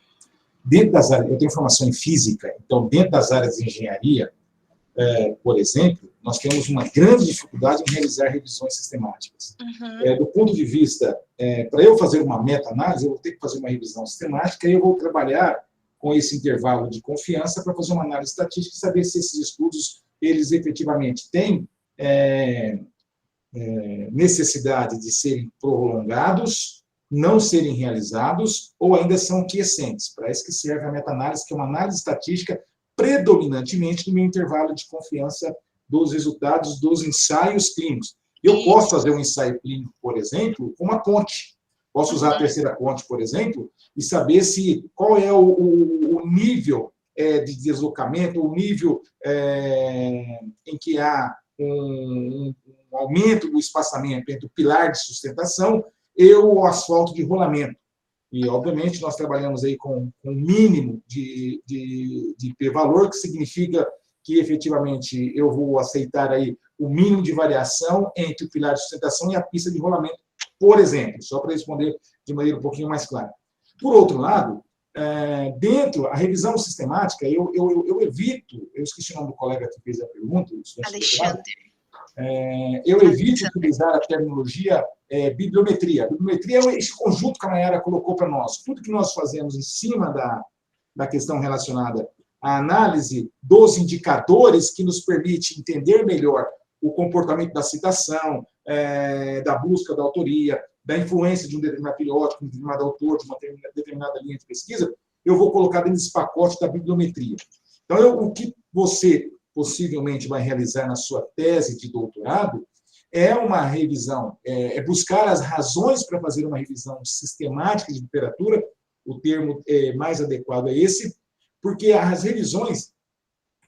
Speaker 4: Dentro das áreas, eu tenho formação em física, então, dentro das áreas de engenharia, por exemplo, nós temos uma grande dificuldade em realizar revisões sistemáticas. Do ponto de vista, para eu fazer uma meta-análise, eu vou ter que fazer uma revisão sistemática e eu vou trabalhar com esse intervalo de confiança para fazer uma análise estatística e saber se esses estudos, eles efetivamente têm necessidade de serem prolongados, não serem realizados, ou ainda são quiescentes. Para isso que serve a meta-análise, que é uma análise estatística predominantemente no meu intervalo de confiança dos resultados dos ensaios clínicos. Eu posso fazer um ensaio clínico, por exemplo, com uma ponte. Posso usar a terceira ponte, por exemplo, e saber qual é o nível de deslocamento, o nível em que há um aumento do espaçamento entre o pilar de sustentação e o asfalto de rolamento. E, obviamente, nós trabalhamos aí com um mínimo de p-valor, que significa que, efetivamente, eu vou aceitar aí o mínimo de variação entre o pilar de sustentação e a pista de rolamento, por exemplo, só para responder de maneira um pouquinho mais clara. Por outro lado, dentro da revisão sistemática, eu evito, eu esqueci o nome do colega que fez a pergunta,
Speaker 2: Alexandre.
Speaker 4: Eu evito utilizar a terminologia bibliometria. A bibliometria é esse conjunto que a Mayara colocou para nós. Tudo que nós fazemos em cima da questão relacionada à análise dos indicadores que nos permite entender melhor o comportamento da citação, da busca da autoria, da influência de um determinado periódico, de um determinado autor, de uma determinada linha de pesquisa, eu vou colocar dentro desse pacote da bibliometria. Então, o que você possivelmente vai realizar na sua tese de doutorado é uma revisão, buscar as razões para fazer uma revisão sistemática de literatura, o termo mais adequado é esse, porque as revisões,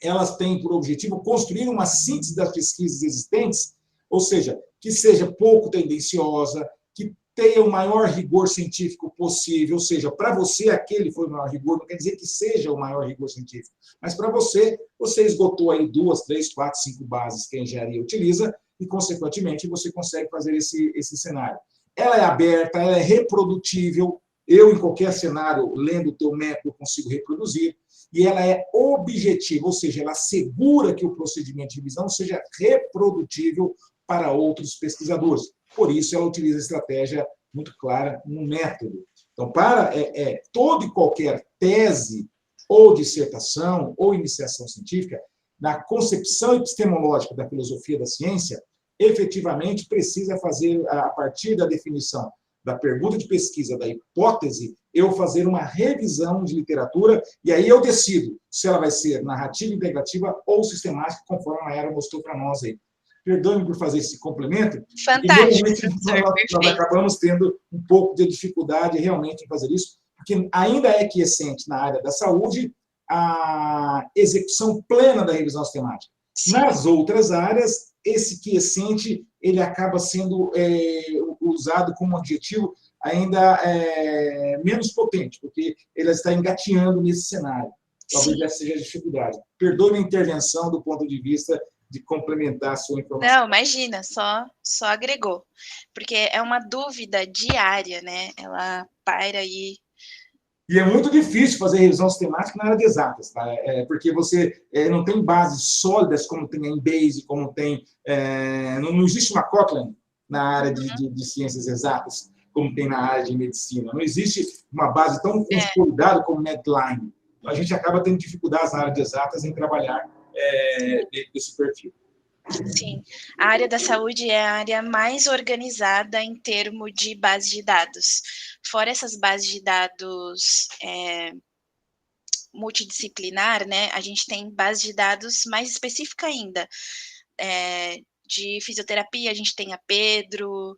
Speaker 4: elas têm por objetivo construir uma síntese das pesquisas existentes, ou seja, que seja pouco tendenciosa, que tenha o maior rigor científico possível, ou seja, para você aquele foi o maior rigor, não quer dizer que seja o maior rigor científico, mas para você esgotou aí 2, 3, 4, 5 bases que a engenharia utiliza e, consequentemente, você consegue fazer esse cenário. Ela é aberta, ela é reprodutível, eu, em qualquer cenário, lendo o teu método, consigo reproduzir, e ela é objetiva, ou seja, ela assegura que o procedimento de revisão seja reprodutível para outros pesquisadores. Por isso, ela utiliza a estratégia muito clara no método. Então, para toda e qualquer tese ou dissertação ou iniciação científica, na concepção epistemológica da filosofia da ciência, efetivamente precisa fazer, a partir da definição da pergunta de pesquisa, da hipótese, eu fazer uma revisão de literatura, e aí eu decido se ela vai ser narrativa, integrativa ou sistemática, conforme a Mayara mostrou para nós aí. Perdoe-me por fazer esse complemento.
Speaker 2: Fantástico,
Speaker 4: e nós acabamos tendo um pouco de dificuldade realmente em fazer isso, porque ainda é quiescente na área da saúde a execução plena da revisão sistemática. Sim. Nas outras áreas, esse quiescente ele acaba sendo usado como adjetivo ainda menos potente, porque ele está engateando nesse cenário. Talvez essa seja a dificuldade. Perdoe a intervenção do ponto de vista de complementar a sua informação.
Speaker 2: Não, imagina, só agregou. Porque é uma dúvida diária, né? Ela paira aí.
Speaker 4: E é muito difícil fazer revisão sistemática na área de exatas, tá? Porque você não tem bases sólidas, como tem a Embase, como tem... não existe uma Cochrane na área de ciências exatas, como tem na área de medicina. Não existe uma base tão consolidada como Medline. A gente acaba tendo dificuldades na área de exatas em trabalhar dentro desse perfil.
Speaker 2: Sim, a área da saúde é a área mais organizada em termos de base de dados. Fora essas bases de dados multidisciplinar, né, a gente tem base de dados mais específica ainda. De fisioterapia, a gente tem a Pedro,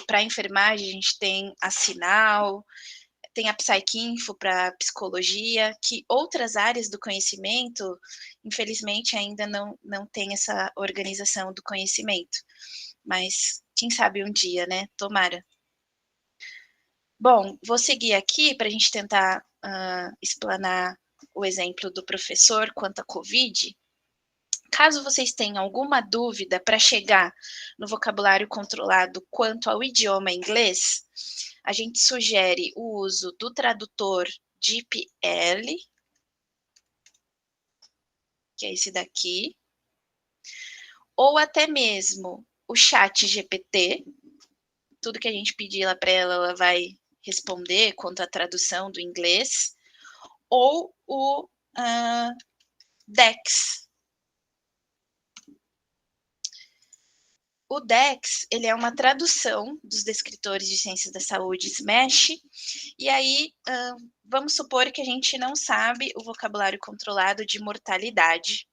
Speaker 2: para enfermagem, a gente tem a Sinal, tem a PsycInfo para psicologia, que outras áreas do conhecimento, infelizmente, ainda não tem essa organização do conhecimento. Mas quem sabe um dia, né? Tomara. Bom, vou seguir aqui para a gente tentar explanar o exemplo do professor quanto à Covid. Caso vocês tenham alguma dúvida para chegar no vocabulário controlado quanto ao idioma inglês, a gente sugere o uso do tradutor DeepL, que é esse daqui, ou até mesmo o ChatGPT. Tudo que a gente pedir lá para ela vai responder quanto à tradução do inglês, ou o Dex. O Dex, ele é uma tradução dos descritores de ciências da saúde SMASH, e aí vamos supor que a gente não sabe o vocabulário controlado de mortalidade,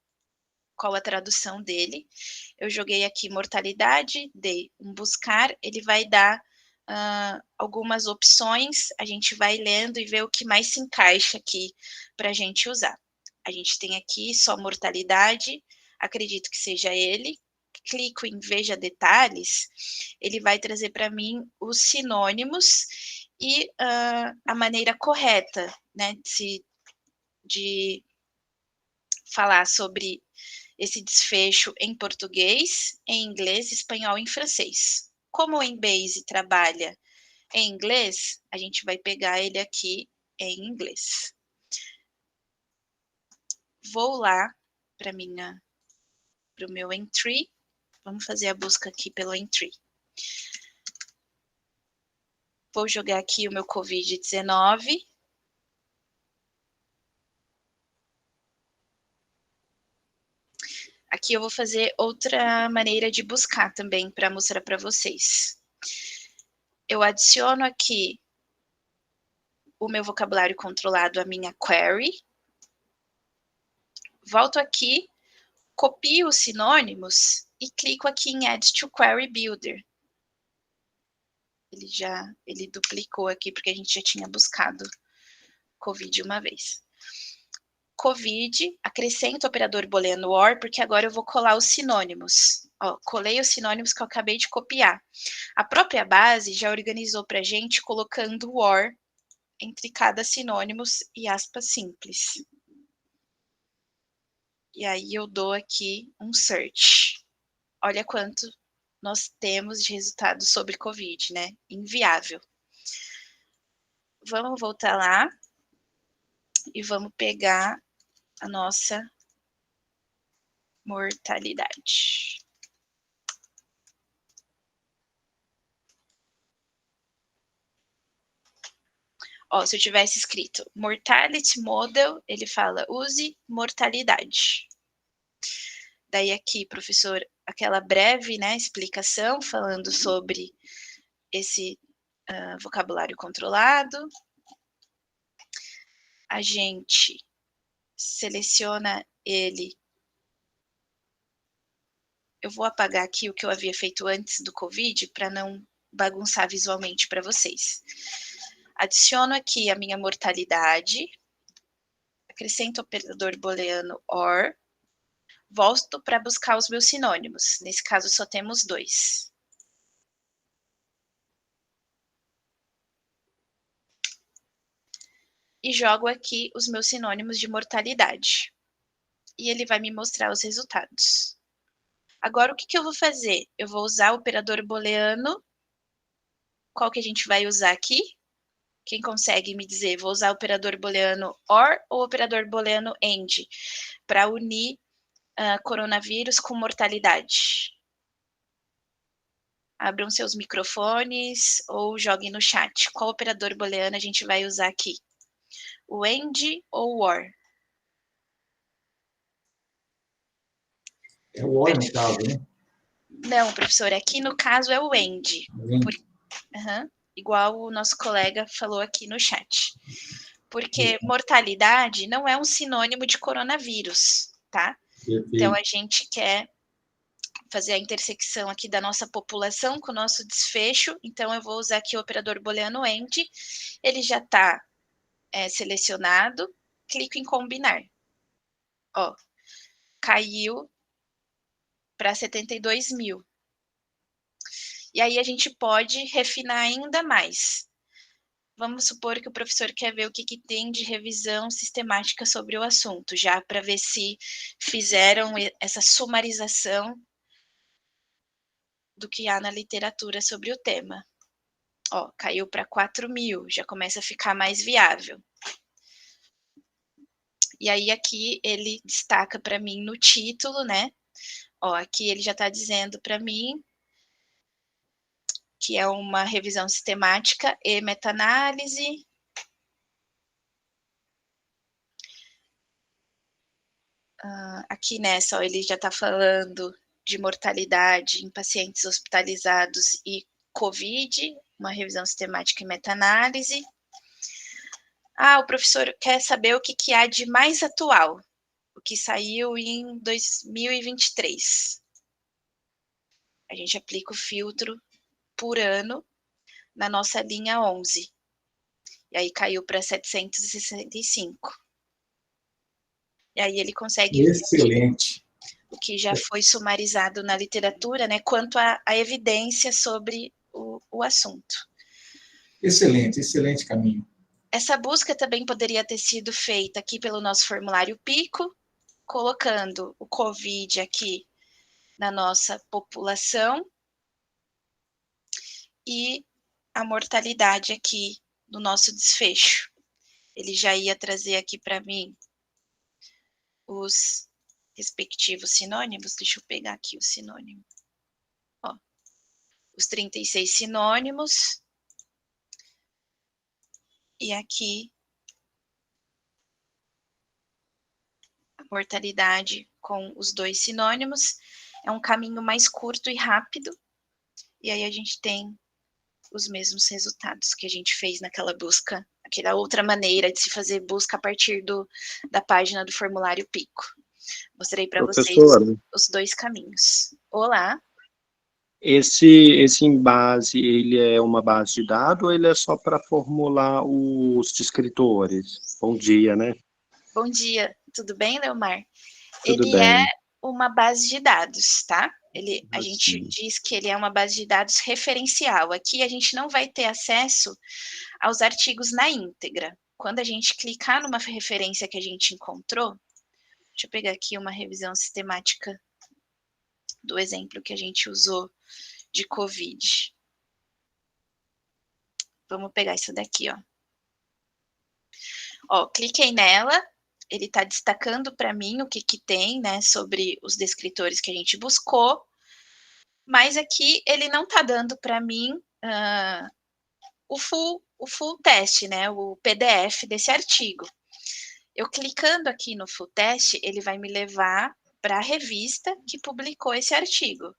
Speaker 2: qual a tradução dele. Eu joguei aqui mortalidade, dei um buscar, ele vai dar algumas opções, a gente vai lendo e vê o que mais se encaixa aqui para a gente usar. A gente tem aqui só mortalidade, acredito que seja ele. Clico em Veja Detalhes, ele vai trazer para mim os sinônimos e a maneira correta, né, de falar sobre esse desfecho em português, em inglês, espanhol e em francês. Como o Embase trabalha em inglês, a gente vai pegar ele aqui em inglês. Vou lá para o meu entry. Vamos fazer a busca aqui pelo entry. Vou jogar aqui o meu COVID-19. Aqui eu vou fazer outra maneira de buscar também para mostrar para vocês. Eu adiciono aqui o meu vocabulário controlado à minha query. Volto aqui, copio os sinônimos e clico aqui em Add to Query Builder. Ele duplicou aqui porque a gente já tinha buscado COVID uma vez. COVID, acrescento o operador booleano OR, porque agora eu vou colar os sinônimos. Ó, colei os sinônimos que eu acabei de copiar. A própria base já organizou para a gente colocando o OR entre cada sinônimos e aspas simples. E aí eu dou aqui um search. Olha quanto nós temos de resultados sobre COVID, né? Inviável. Vamos voltar lá e vamos pegar a nossa mortalidade. Ó, se eu tivesse escrito mortality model, ele fala use mortalidade. Daí aqui, professor, aquela breve, né, explicação falando sobre esse vocabulário controlado. A gente seleciona ele. Eu vou apagar aqui o que eu havia feito antes do COVID para não bagunçar visualmente para vocês. Adiciono aqui a minha mortalidade, acrescento o operador booleano OR, volto para buscar os meus sinônimos. Nesse caso, só temos 2. E jogo aqui os meus sinônimos de mortalidade. E ele vai me mostrar os resultados. Agora, o que eu vou fazer? Eu vou usar o operador booleano. Qual que a gente vai usar aqui? Quem consegue me dizer? Vou usar o operador booleano OR ou o operador booleano AND para unir coronavírus com mortalidade? Abram seus microfones ou joguem no chat. Qual operador booleano a gente vai usar aqui? O AND ou o OR?
Speaker 4: É o OR no caso, né?
Speaker 2: Não, professor, aqui no caso é o AND. Igual o nosso colega falou aqui no chat. Porque mortalidade não é um sinônimo de coronavírus, tá? Então, a gente quer fazer a intersecção aqui da nossa população com o nosso desfecho. Então, eu vou usar aqui o operador booleano AND. Ele já está selecionado. Clico em combinar. Ó, caiu para 72 mil. E aí a gente pode refinar ainda mais. Vamos supor que o professor quer ver o que tem de revisão sistemática sobre o assunto, já para ver se fizeram essa sumarização do que há na literatura sobre o tema. Ó, caiu para 4 mil, já começa a ficar mais viável. E aí aqui ele destaca para mim no título, né? Ó, aqui ele já está dizendo para mim que é uma revisão sistemática e meta-análise. Aqui nessa, ó, ele já está falando de mortalidade em pacientes hospitalizados e COVID, uma revisão sistemática e meta-análise. O professor quer saber o que há de mais atual, o que saiu em 2023. A gente aplica o filtro por ano na nossa linha 11. E aí caiu para 765. E aí ele consegue
Speaker 4: Excelente.
Speaker 2: ver o que já foi sumarizado na literatura, né, quanto à evidência sobre o assunto.
Speaker 4: Excelente, excelente caminho.
Speaker 2: Essa busca também poderia ter sido feita aqui pelo nosso formulário PICO, colocando o COVID aqui na nossa população e a mortalidade aqui no nosso desfecho. Ele já ia trazer aqui para mim os respectivos sinônimos. Deixa eu pegar aqui o sinônimo. Ó, os 36 sinônimos. E aqui a mortalidade com os 2 sinônimos. É um caminho mais curto e rápido. E aí a gente tem os mesmos resultados que a gente fez naquela busca, aquela outra maneira de se fazer busca a partir da página do formulário PICO. Mostrei para vocês os 2 caminhos. Olá.
Speaker 6: Esse Embase, ele é uma base de dados ou ele é só para formular os descritores? Bom dia, né?
Speaker 2: Bom dia, tudo bem, Leomar?
Speaker 6: Tudo
Speaker 2: ele
Speaker 6: bem.
Speaker 2: É uma base de dados, tá? A gente diz que ele é uma base de dados referencial. Aqui a gente não vai ter acesso aos artigos na íntegra. Quando a gente clicar numa referência que a gente encontrou, deixa eu pegar aqui uma revisão sistemática do exemplo que a gente usou de COVID. Vamos pegar isso daqui, ó. Ó, cliquei nela, ele está destacando para mim o que tem, né, sobre os descritores que a gente buscou, mas aqui ele não está dando para mim o o full test, né, o PDF desse artigo. Eu clicando aqui no full test, ele vai me levar para a revista que publicou esse artigo.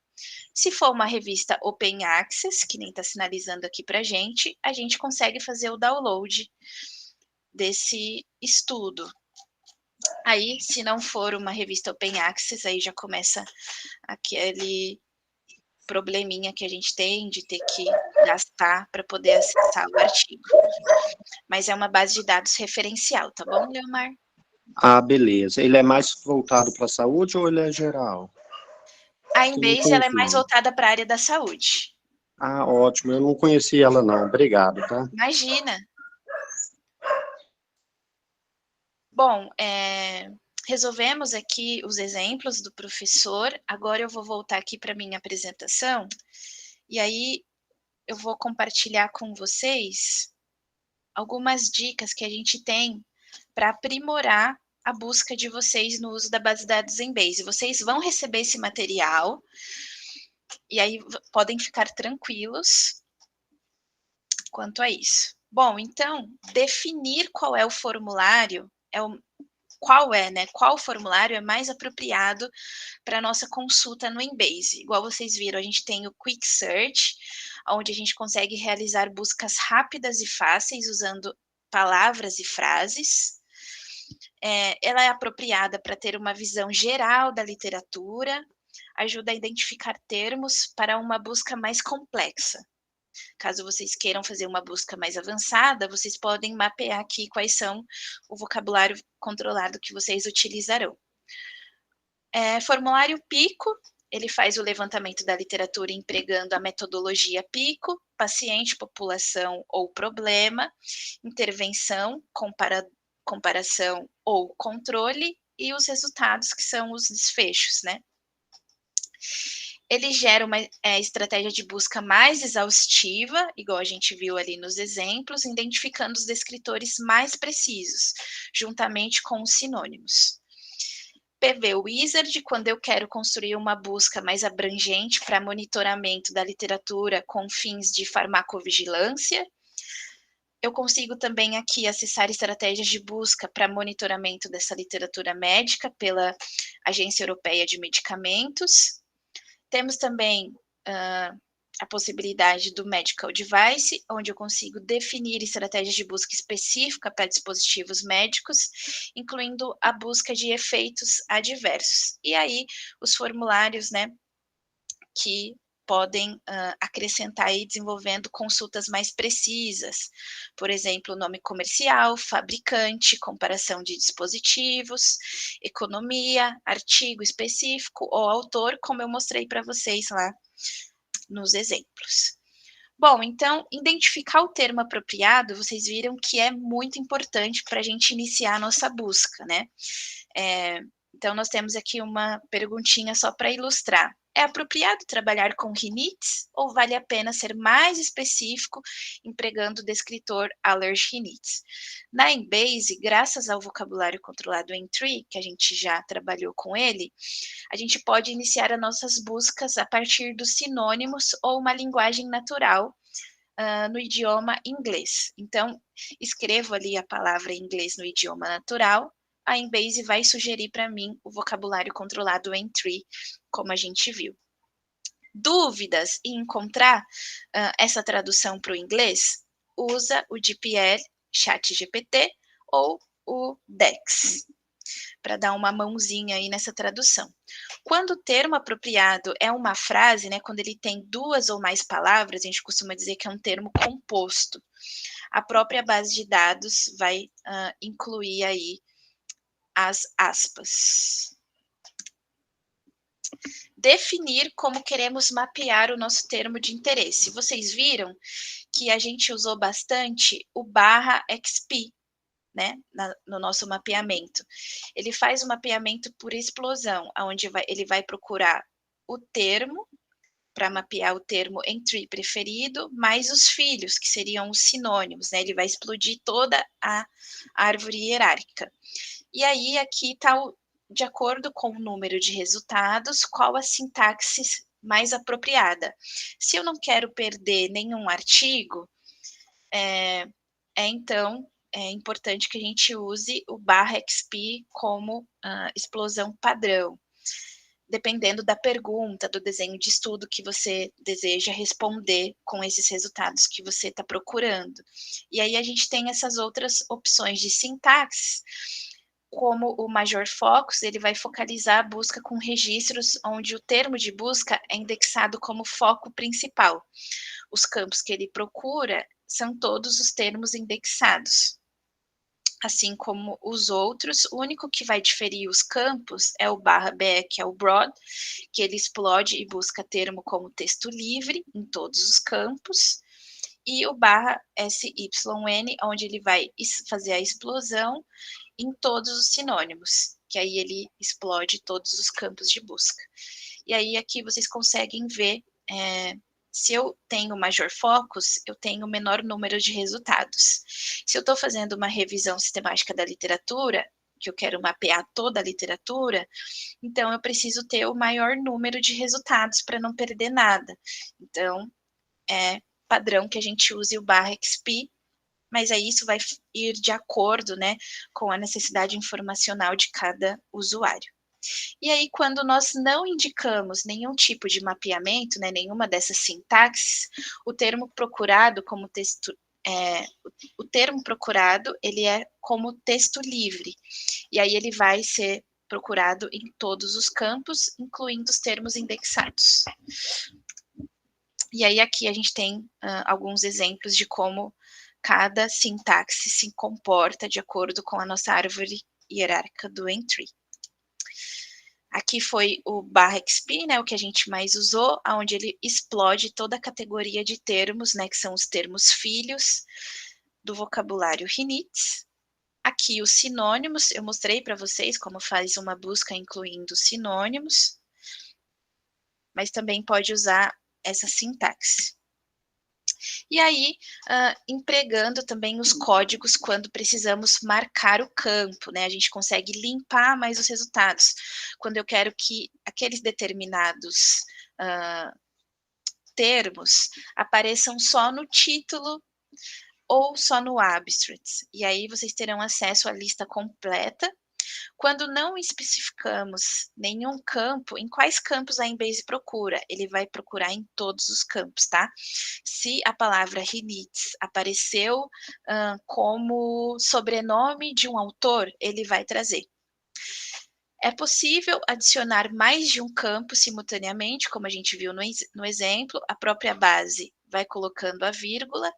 Speaker 2: Se for uma revista Open Access, que nem está sinalizando aqui para a gente consegue fazer o download desse estudo. Aí, se não for uma revista Open Access, aí já começa aquele probleminha que a gente tem de ter que gastar para poder acessar o artigo. Mas é uma base de dados referencial, tá bom, Leomar?
Speaker 6: Ah, beleza. Ele é mais voltado para a saúde ou ele é geral?
Speaker 2: A Embase, ela é mais voltada para a área da saúde.
Speaker 6: Ah, ótimo. Eu não conhecia ela, não. Obrigado, tá?
Speaker 2: Imagina. Bom, resolvemos aqui os exemplos do professor. Agora eu vou voltar aqui para a minha apresentação. E aí eu vou compartilhar com vocês algumas dicas que a gente tem para aprimorar a busca de vocês no uso da base de dados Embase. Vocês vão receber esse material e aí podem ficar tranquilos quanto a isso. Bom, então, definir qual é o formulário, qual formulário é mais apropriado para a nossa consulta no Embase. Igual vocês viram, a gente tem o Quick Search, onde a gente consegue realizar buscas rápidas e fáceis usando palavras e frases. Ela é apropriada para ter uma visão geral da literatura, ajuda a identificar termos para uma busca mais complexa. Caso vocês queiram fazer uma busca mais avançada, vocês podem mapear aqui quais são o vocabulário controlado que vocês utilizarão. Formulário PICO, ele faz o levantamento da literatura empregando a metodologia PICO, paciente, população ou problema, intervenção, comparação ou controle, e os resultados, que são os desfechos, né? Ele gera uma estratégia de busca mais exaustiva, igual a gente viu ali nos exemplos, identificando os descritores mais precisos, juntamente com os sinônimos. PV Wizard, quando eu quero construir uma busca mais abrangente para monitoramento da literatura com fins de farmacovigilância. Eu consigo também aqui acessar estratégias de busca para monitoramento dessa literatura médica pela Agência Europeia de Medicamentos. Temos também a possibilidade do Medical Device, onde eu consigo definir estratégias de busca específica para dispositivos médicos, incluindo a busca de efeitos adversos. E aí, os formulários, né, que podem acrescentar aí, desenvolvendo consultas mais precisas. Por exemplo, nome comercial, fabricante, comparação de dispositivos, economia, artigo específico ou autor, como eu mostrei para vocês lá nos exemplos. Bom, então, identificar o termo apropriado, vocês viram que é muito importante para a gente iniciar a nossa busca, né? Então, nós temos aqui uma perguntinha só para ilustrar. É apropriado trabalhar com rinites ou vale a pena ser mais específico empregando o descritor allergy rinites? Na Embase, graças ao vocabulário controlado N3, que a gente já trabalhou com ele, a gente pode iniciar as nossas buscas a partir dos sinônimos ou uma linguagem natural no idioma inglês. Então, escrevo ali a palavra em inglês no idioma natural, a Embase vai sugerir para mim o vocabulário controlado N3, como a gente viu. Dúvidas em encontrar essa tradução para o inglês? Usa o DeepL, ChatGPT ou o Dex, para dar uma mãozinha aí nessa tradução. Quando o termo apropriado é uma frase, né, quando ele tem duas ou mais palavras, a gente costuma dizer que é um termo composto. A própria base de dados vai incluir aí as aspas. Definir como queremos mapear o nosso termo de interesse. Vocês viram que a gente usou bastante o /XP, né, no nosso mapeamento. Ele faz o mapeamento por explosão, onde ele vai procurar o termo, para mapear o termo N3 preferido, mais os filhos, que seriam os sinônimos, né? Ele vai explodir toda a árvore hierárquica. E aí, aqui está, de acordo com o número de resultados, qual a sintaxe mais apropriada. Se eu não quero perder nenhum artigo, Então, é importante que a gente use o /XP como explosão padrão, dependendo da pergunta, do desenho de estudo que você deseja responder com esses resultados que você está procurando. E aí a gente tem essas outras opções de sintaxe, como o Major Focus, ele vai focalizar a busca com registros onde o termo de busca é indexado como foco principal. Os campos que ele procura são todos os termos indexados. Assim como os outros, o único que vai diferir os campos é o /BE, que é o broad, que ele explode e busca termo como texto livre em todos os campos, e o /SYN, onde ele vai fazer a explosão em todos os sinônimos, que aí ele explode todos os campos de busca. E aí aqui vocês conseguem ver, se eu tenho Major Focus, eu tenho menor número de resultados. Se eu estou fazendo uma revisão sistemática da literatura, que eu quero mapear toda a literatura, então eu preciso ter o maior número de resultados para não perder nada. Então, é padrão que a gente use o /XP, mas aí isso vai ir de acordo, né, com a necessidade informacional de cada usuário. E aí, quando nós não indicamos nenhum tipo de mapeamento, né, nenhuma dessas sintaxes, o termo procurado como texto, o termo procurado, ele é como texto livre, e aí ele vai ser procurado em todos os campos, incluindo os termos indexados. E aí aqui a gente tem alguns exemplos de como cada sintaxe se comporta de acordo com a nossa árvore hierárquica do N-Tree. Aqui foi o /XP, né, o que a gente mais usou, onde ele explode toda a categoria de termos, né, que são os termos filhos do vocabulário Rinitz. Aqui os sinônimos, eu mostrei para vocês como faz uma busca incluindo sinônimos, mas também pode usar essa sintaxe. E aí, empregando também os códigos quando precisamos marcar o campo, né? A gente consegue limpar mais os resultados. Quando eu quero que aqueles determinados termos apareçam só no título ou só no abstract. E aí vocês terão acesso à lista completa. Quando não especificamos nenhum campo, em quais campos a Embase procura? Ele vai procurar em todos os campos, tá? Se a palavra Rinitz apareceu como sobrenome de um autor, ele vai trazer. É possível adicionar mais de um campo simultaneamente, como a gente viu no exemplo, a própria base vai colocando a vírgula,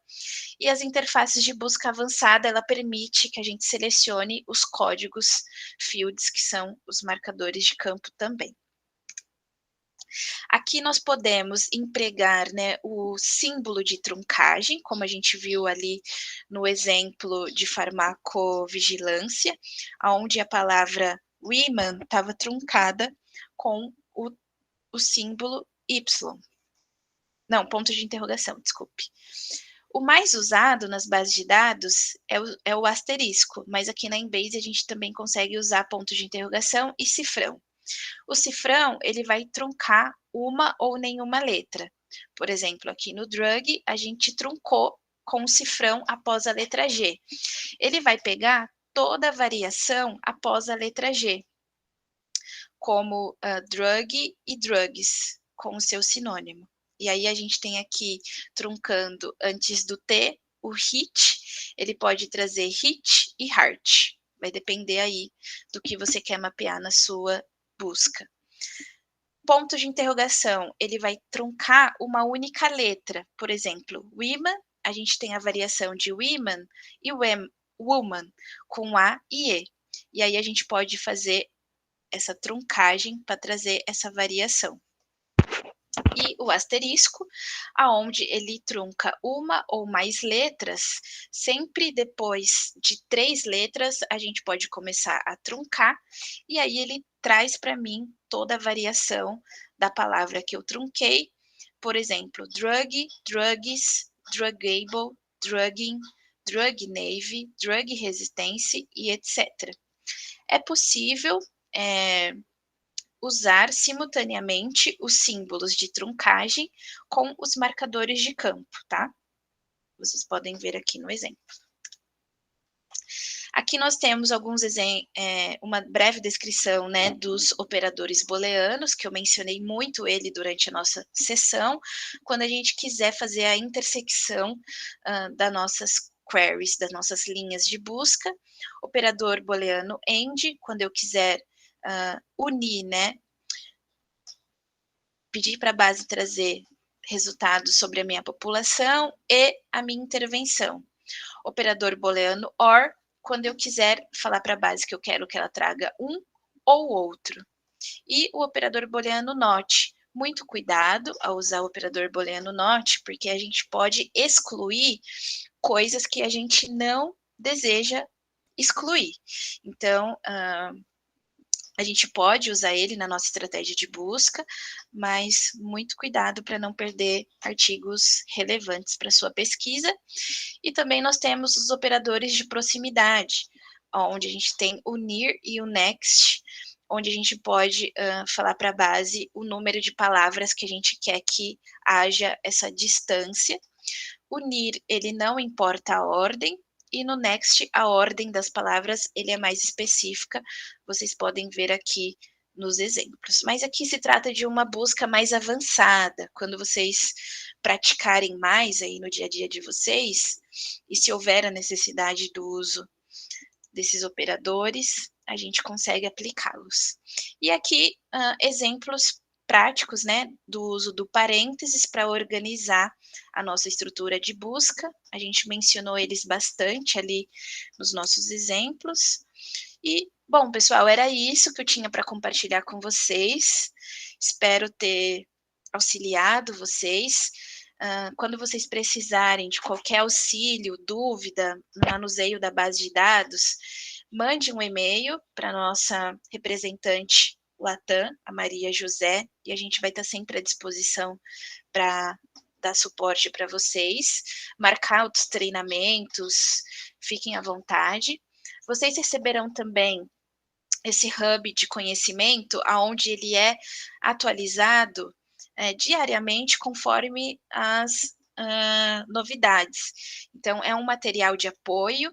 Speaker 2: e as interfaces de busca avançada, ela permite que a gente selecione os códigos fields, que são os marcadores de campo também. Aqui nós podemos empregar, né, o símbolo de truncagem, como a gente viu ali no exemplo de farmacovigilância, onde a palavra women estava truncada com o símbolo Y. Não, ponto de interrogação, desculpe. O mais usado nas bases de dados é o asterisco, mas aqui na Embase a gente também consegue usar ponto de interrogação e cifrão. O cifrão, ele vai truncar uma ou nenhuma letra. Por exemplo, aqui no drug, a gente truncou com o cifrão após a letra G. Ele vai pegar toda a variação após a letra G, como drug e drugs, com o seu sinônimo. E aí a gente tem aqui, truncando antes do T, o hit, ele pode trazer hit e heart. Vai depender aí do que você quer mapear na sua busca. Ponto de interrogação, ele vai truncar uma única letra. Por exemplo, women, a gente tem a variação de women e woman, com A e E. E aí a gente pode fazer essa truncagem para trazer essa variação. E o asterisco, aonde ele trunca uma ou mais letras, sempre depois de 3 letras, a gente pode começar a truncar, e aí ele traz para mim toda a variação da palavra que eu trunquei, por exemplo, drug, drugs, drugable, drugging, drug navy, drug resistance e etc. É possível usar simultaneamente os símbolos de truncagem com os marcadores de campo, tá? Vocês podem ver aqui no exemplo. Aqui nós temos uma breve descrição, né, dos operadores booleanos, que eu mencionei muito ele durante a nossa sessão, quando a gente quiser fazer a intersecção das nossas queries, das nossas linhas de busca. Operador booleano AND, quando eu quiser unir, né, pedir para a base trazer resultados sobre a minha população e a minha intervenção. Operador booleano OR, quando eu quiser falar para a base que eu quero que ela traga um ou outro. E o operador booleano NOT. Muito cuidado ao usar o operador booleano NOT, porque a gente pode excluir coisas que a gente não deseja excluir. Então, a gente pode usar ele na nossa estratégia de busca, mas muito cuidado para não perder artigos relevantes para sua pesquisa. E também nós temos os operadores de proximidade, onde a gente tem o near e o next, onde a gente pode falar para a base o número de palavras que a gente quer que haja essa distância. O near, ele não importa a ordem, e no next, a ordem das palavras, ele é mais específica, vocês podem ver aqui nos exemplos. Mas aqui se trata de uma busca mais avançada, quando vocês praticarem mais aí no dia a dia de vocês, e se houver a necessidade do uso desses operadores, a gente consegue aplicá-los. E aqui, exemplos práticos, né, do uso do parênteses para organizar a nossa estrutura de busca. A gente mencionou eles bastante ali nos nossos exemplos. E, bom, pessoal, era isso que eu tinha para compartilhar com vocês. Espero ter auxiliado vocês. Quando vocês precisarem de qualquer auxílio, dúvida no manuseio da base de dados, mande um e-mail para a nossa representante Latam, a Maria José, e a gente vai estar sempre à disposição para dar suporte para vocês, marcar outros treinamentos, fiquem à vontade. Vocês receberão também esse hub de conhecimento, onde ele é atualizado diariamente conforme as novidades. Então, é um material de apoio.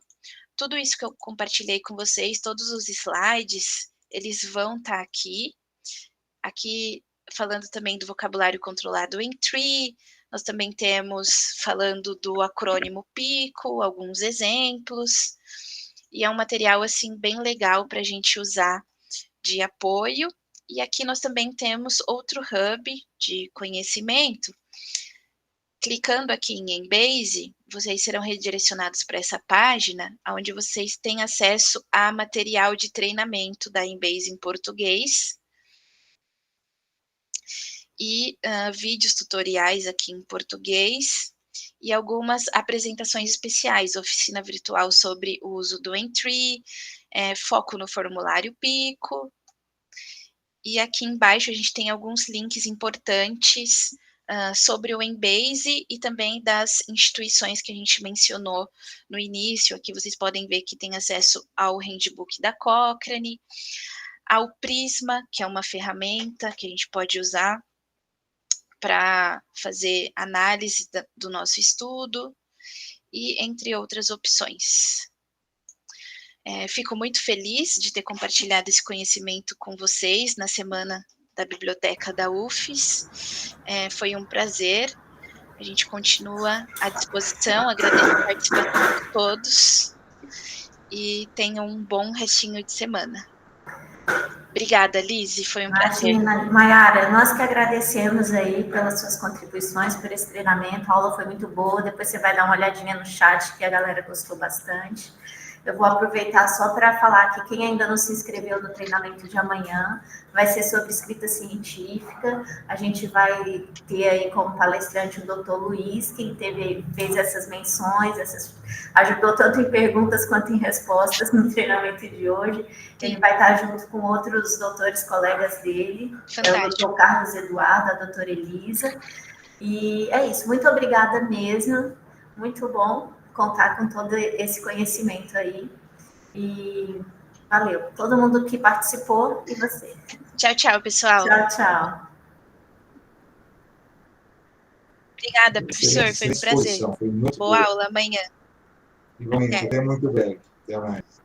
Speaker 2: Tudo isso que eu compartilhei com vocês, todos os slides, eles vão estar aqui. Aqui, falando também do vocabulário controlado em Tree, nós também temos falando do acrônimo PICO, alguns exemplos. E é um material, assim, bem legal para a gente usar de apoio. E aqui nós também temos outro hub de conhecimento. Clicando aqui em Embase, vocês serão redirecionados para essa página, onde vocês têm acesso a material de treinamento da Embase em português e vídeos tutoriais aqui em português e algumas apresentações especiais, oficina virtual sobre o uso do Entry, foco no formulário PICO. E aqui embaixo a gente tem alguns links importantes sobre o Embase e também das instituições que a gente mencionou no início. Aqui vocês podem ver que tem acesso ao Handbook da Cochrane, ao Prisma, que é uma ferramenta que a gente pode usar para fazer análise do nosso estudo, e entre outras opções. Fico muito feliz de ter compartilhado esse conhecimento com vocês na semana da Biblioteca da UFES. Foi um prazer. A gente continua à disposição. Agradeço a participação de todos e tenham um bom restinho de semana. Obrigada, Lise, foi um prazer.
Speaker 1: Mayara, nós que agradecemos aí pelas suas contribuições, por esse treinamento, a aula foi muito boa, depois você vai dar uma olhadinha no chat, que a galera gostou bastante. Eu vou aproveitar só para falar que quem ainda não se inscreveu no treinamento de amanhã vai ser sobre escrita científica. A gente vai ter aí como palestrante o Dr. Luiz, que fez essas menções, ajudou tanto em perguntas quanto em respostas no treinamento de hoje. Ele vai estar junto com outros doutores colegas dele, o Dr. Carlos Eduardo, a doutora Elisa. E é isso, muito obrigada mesmo, muito bom contar com todo esse conhecimento aí. E valeu, todo mundo que participou e você.
Speaker 2: Tchau, tchau, pessoal.
Speaker 1: Tchau, tchau.
Speaker 2: Obrigada, professor. Foi um prazer.
Speaker 4: Foi muito
Speaker 2: boa aula amanhã.
Speaker 4: Igualmente, até muito breve. Até mais.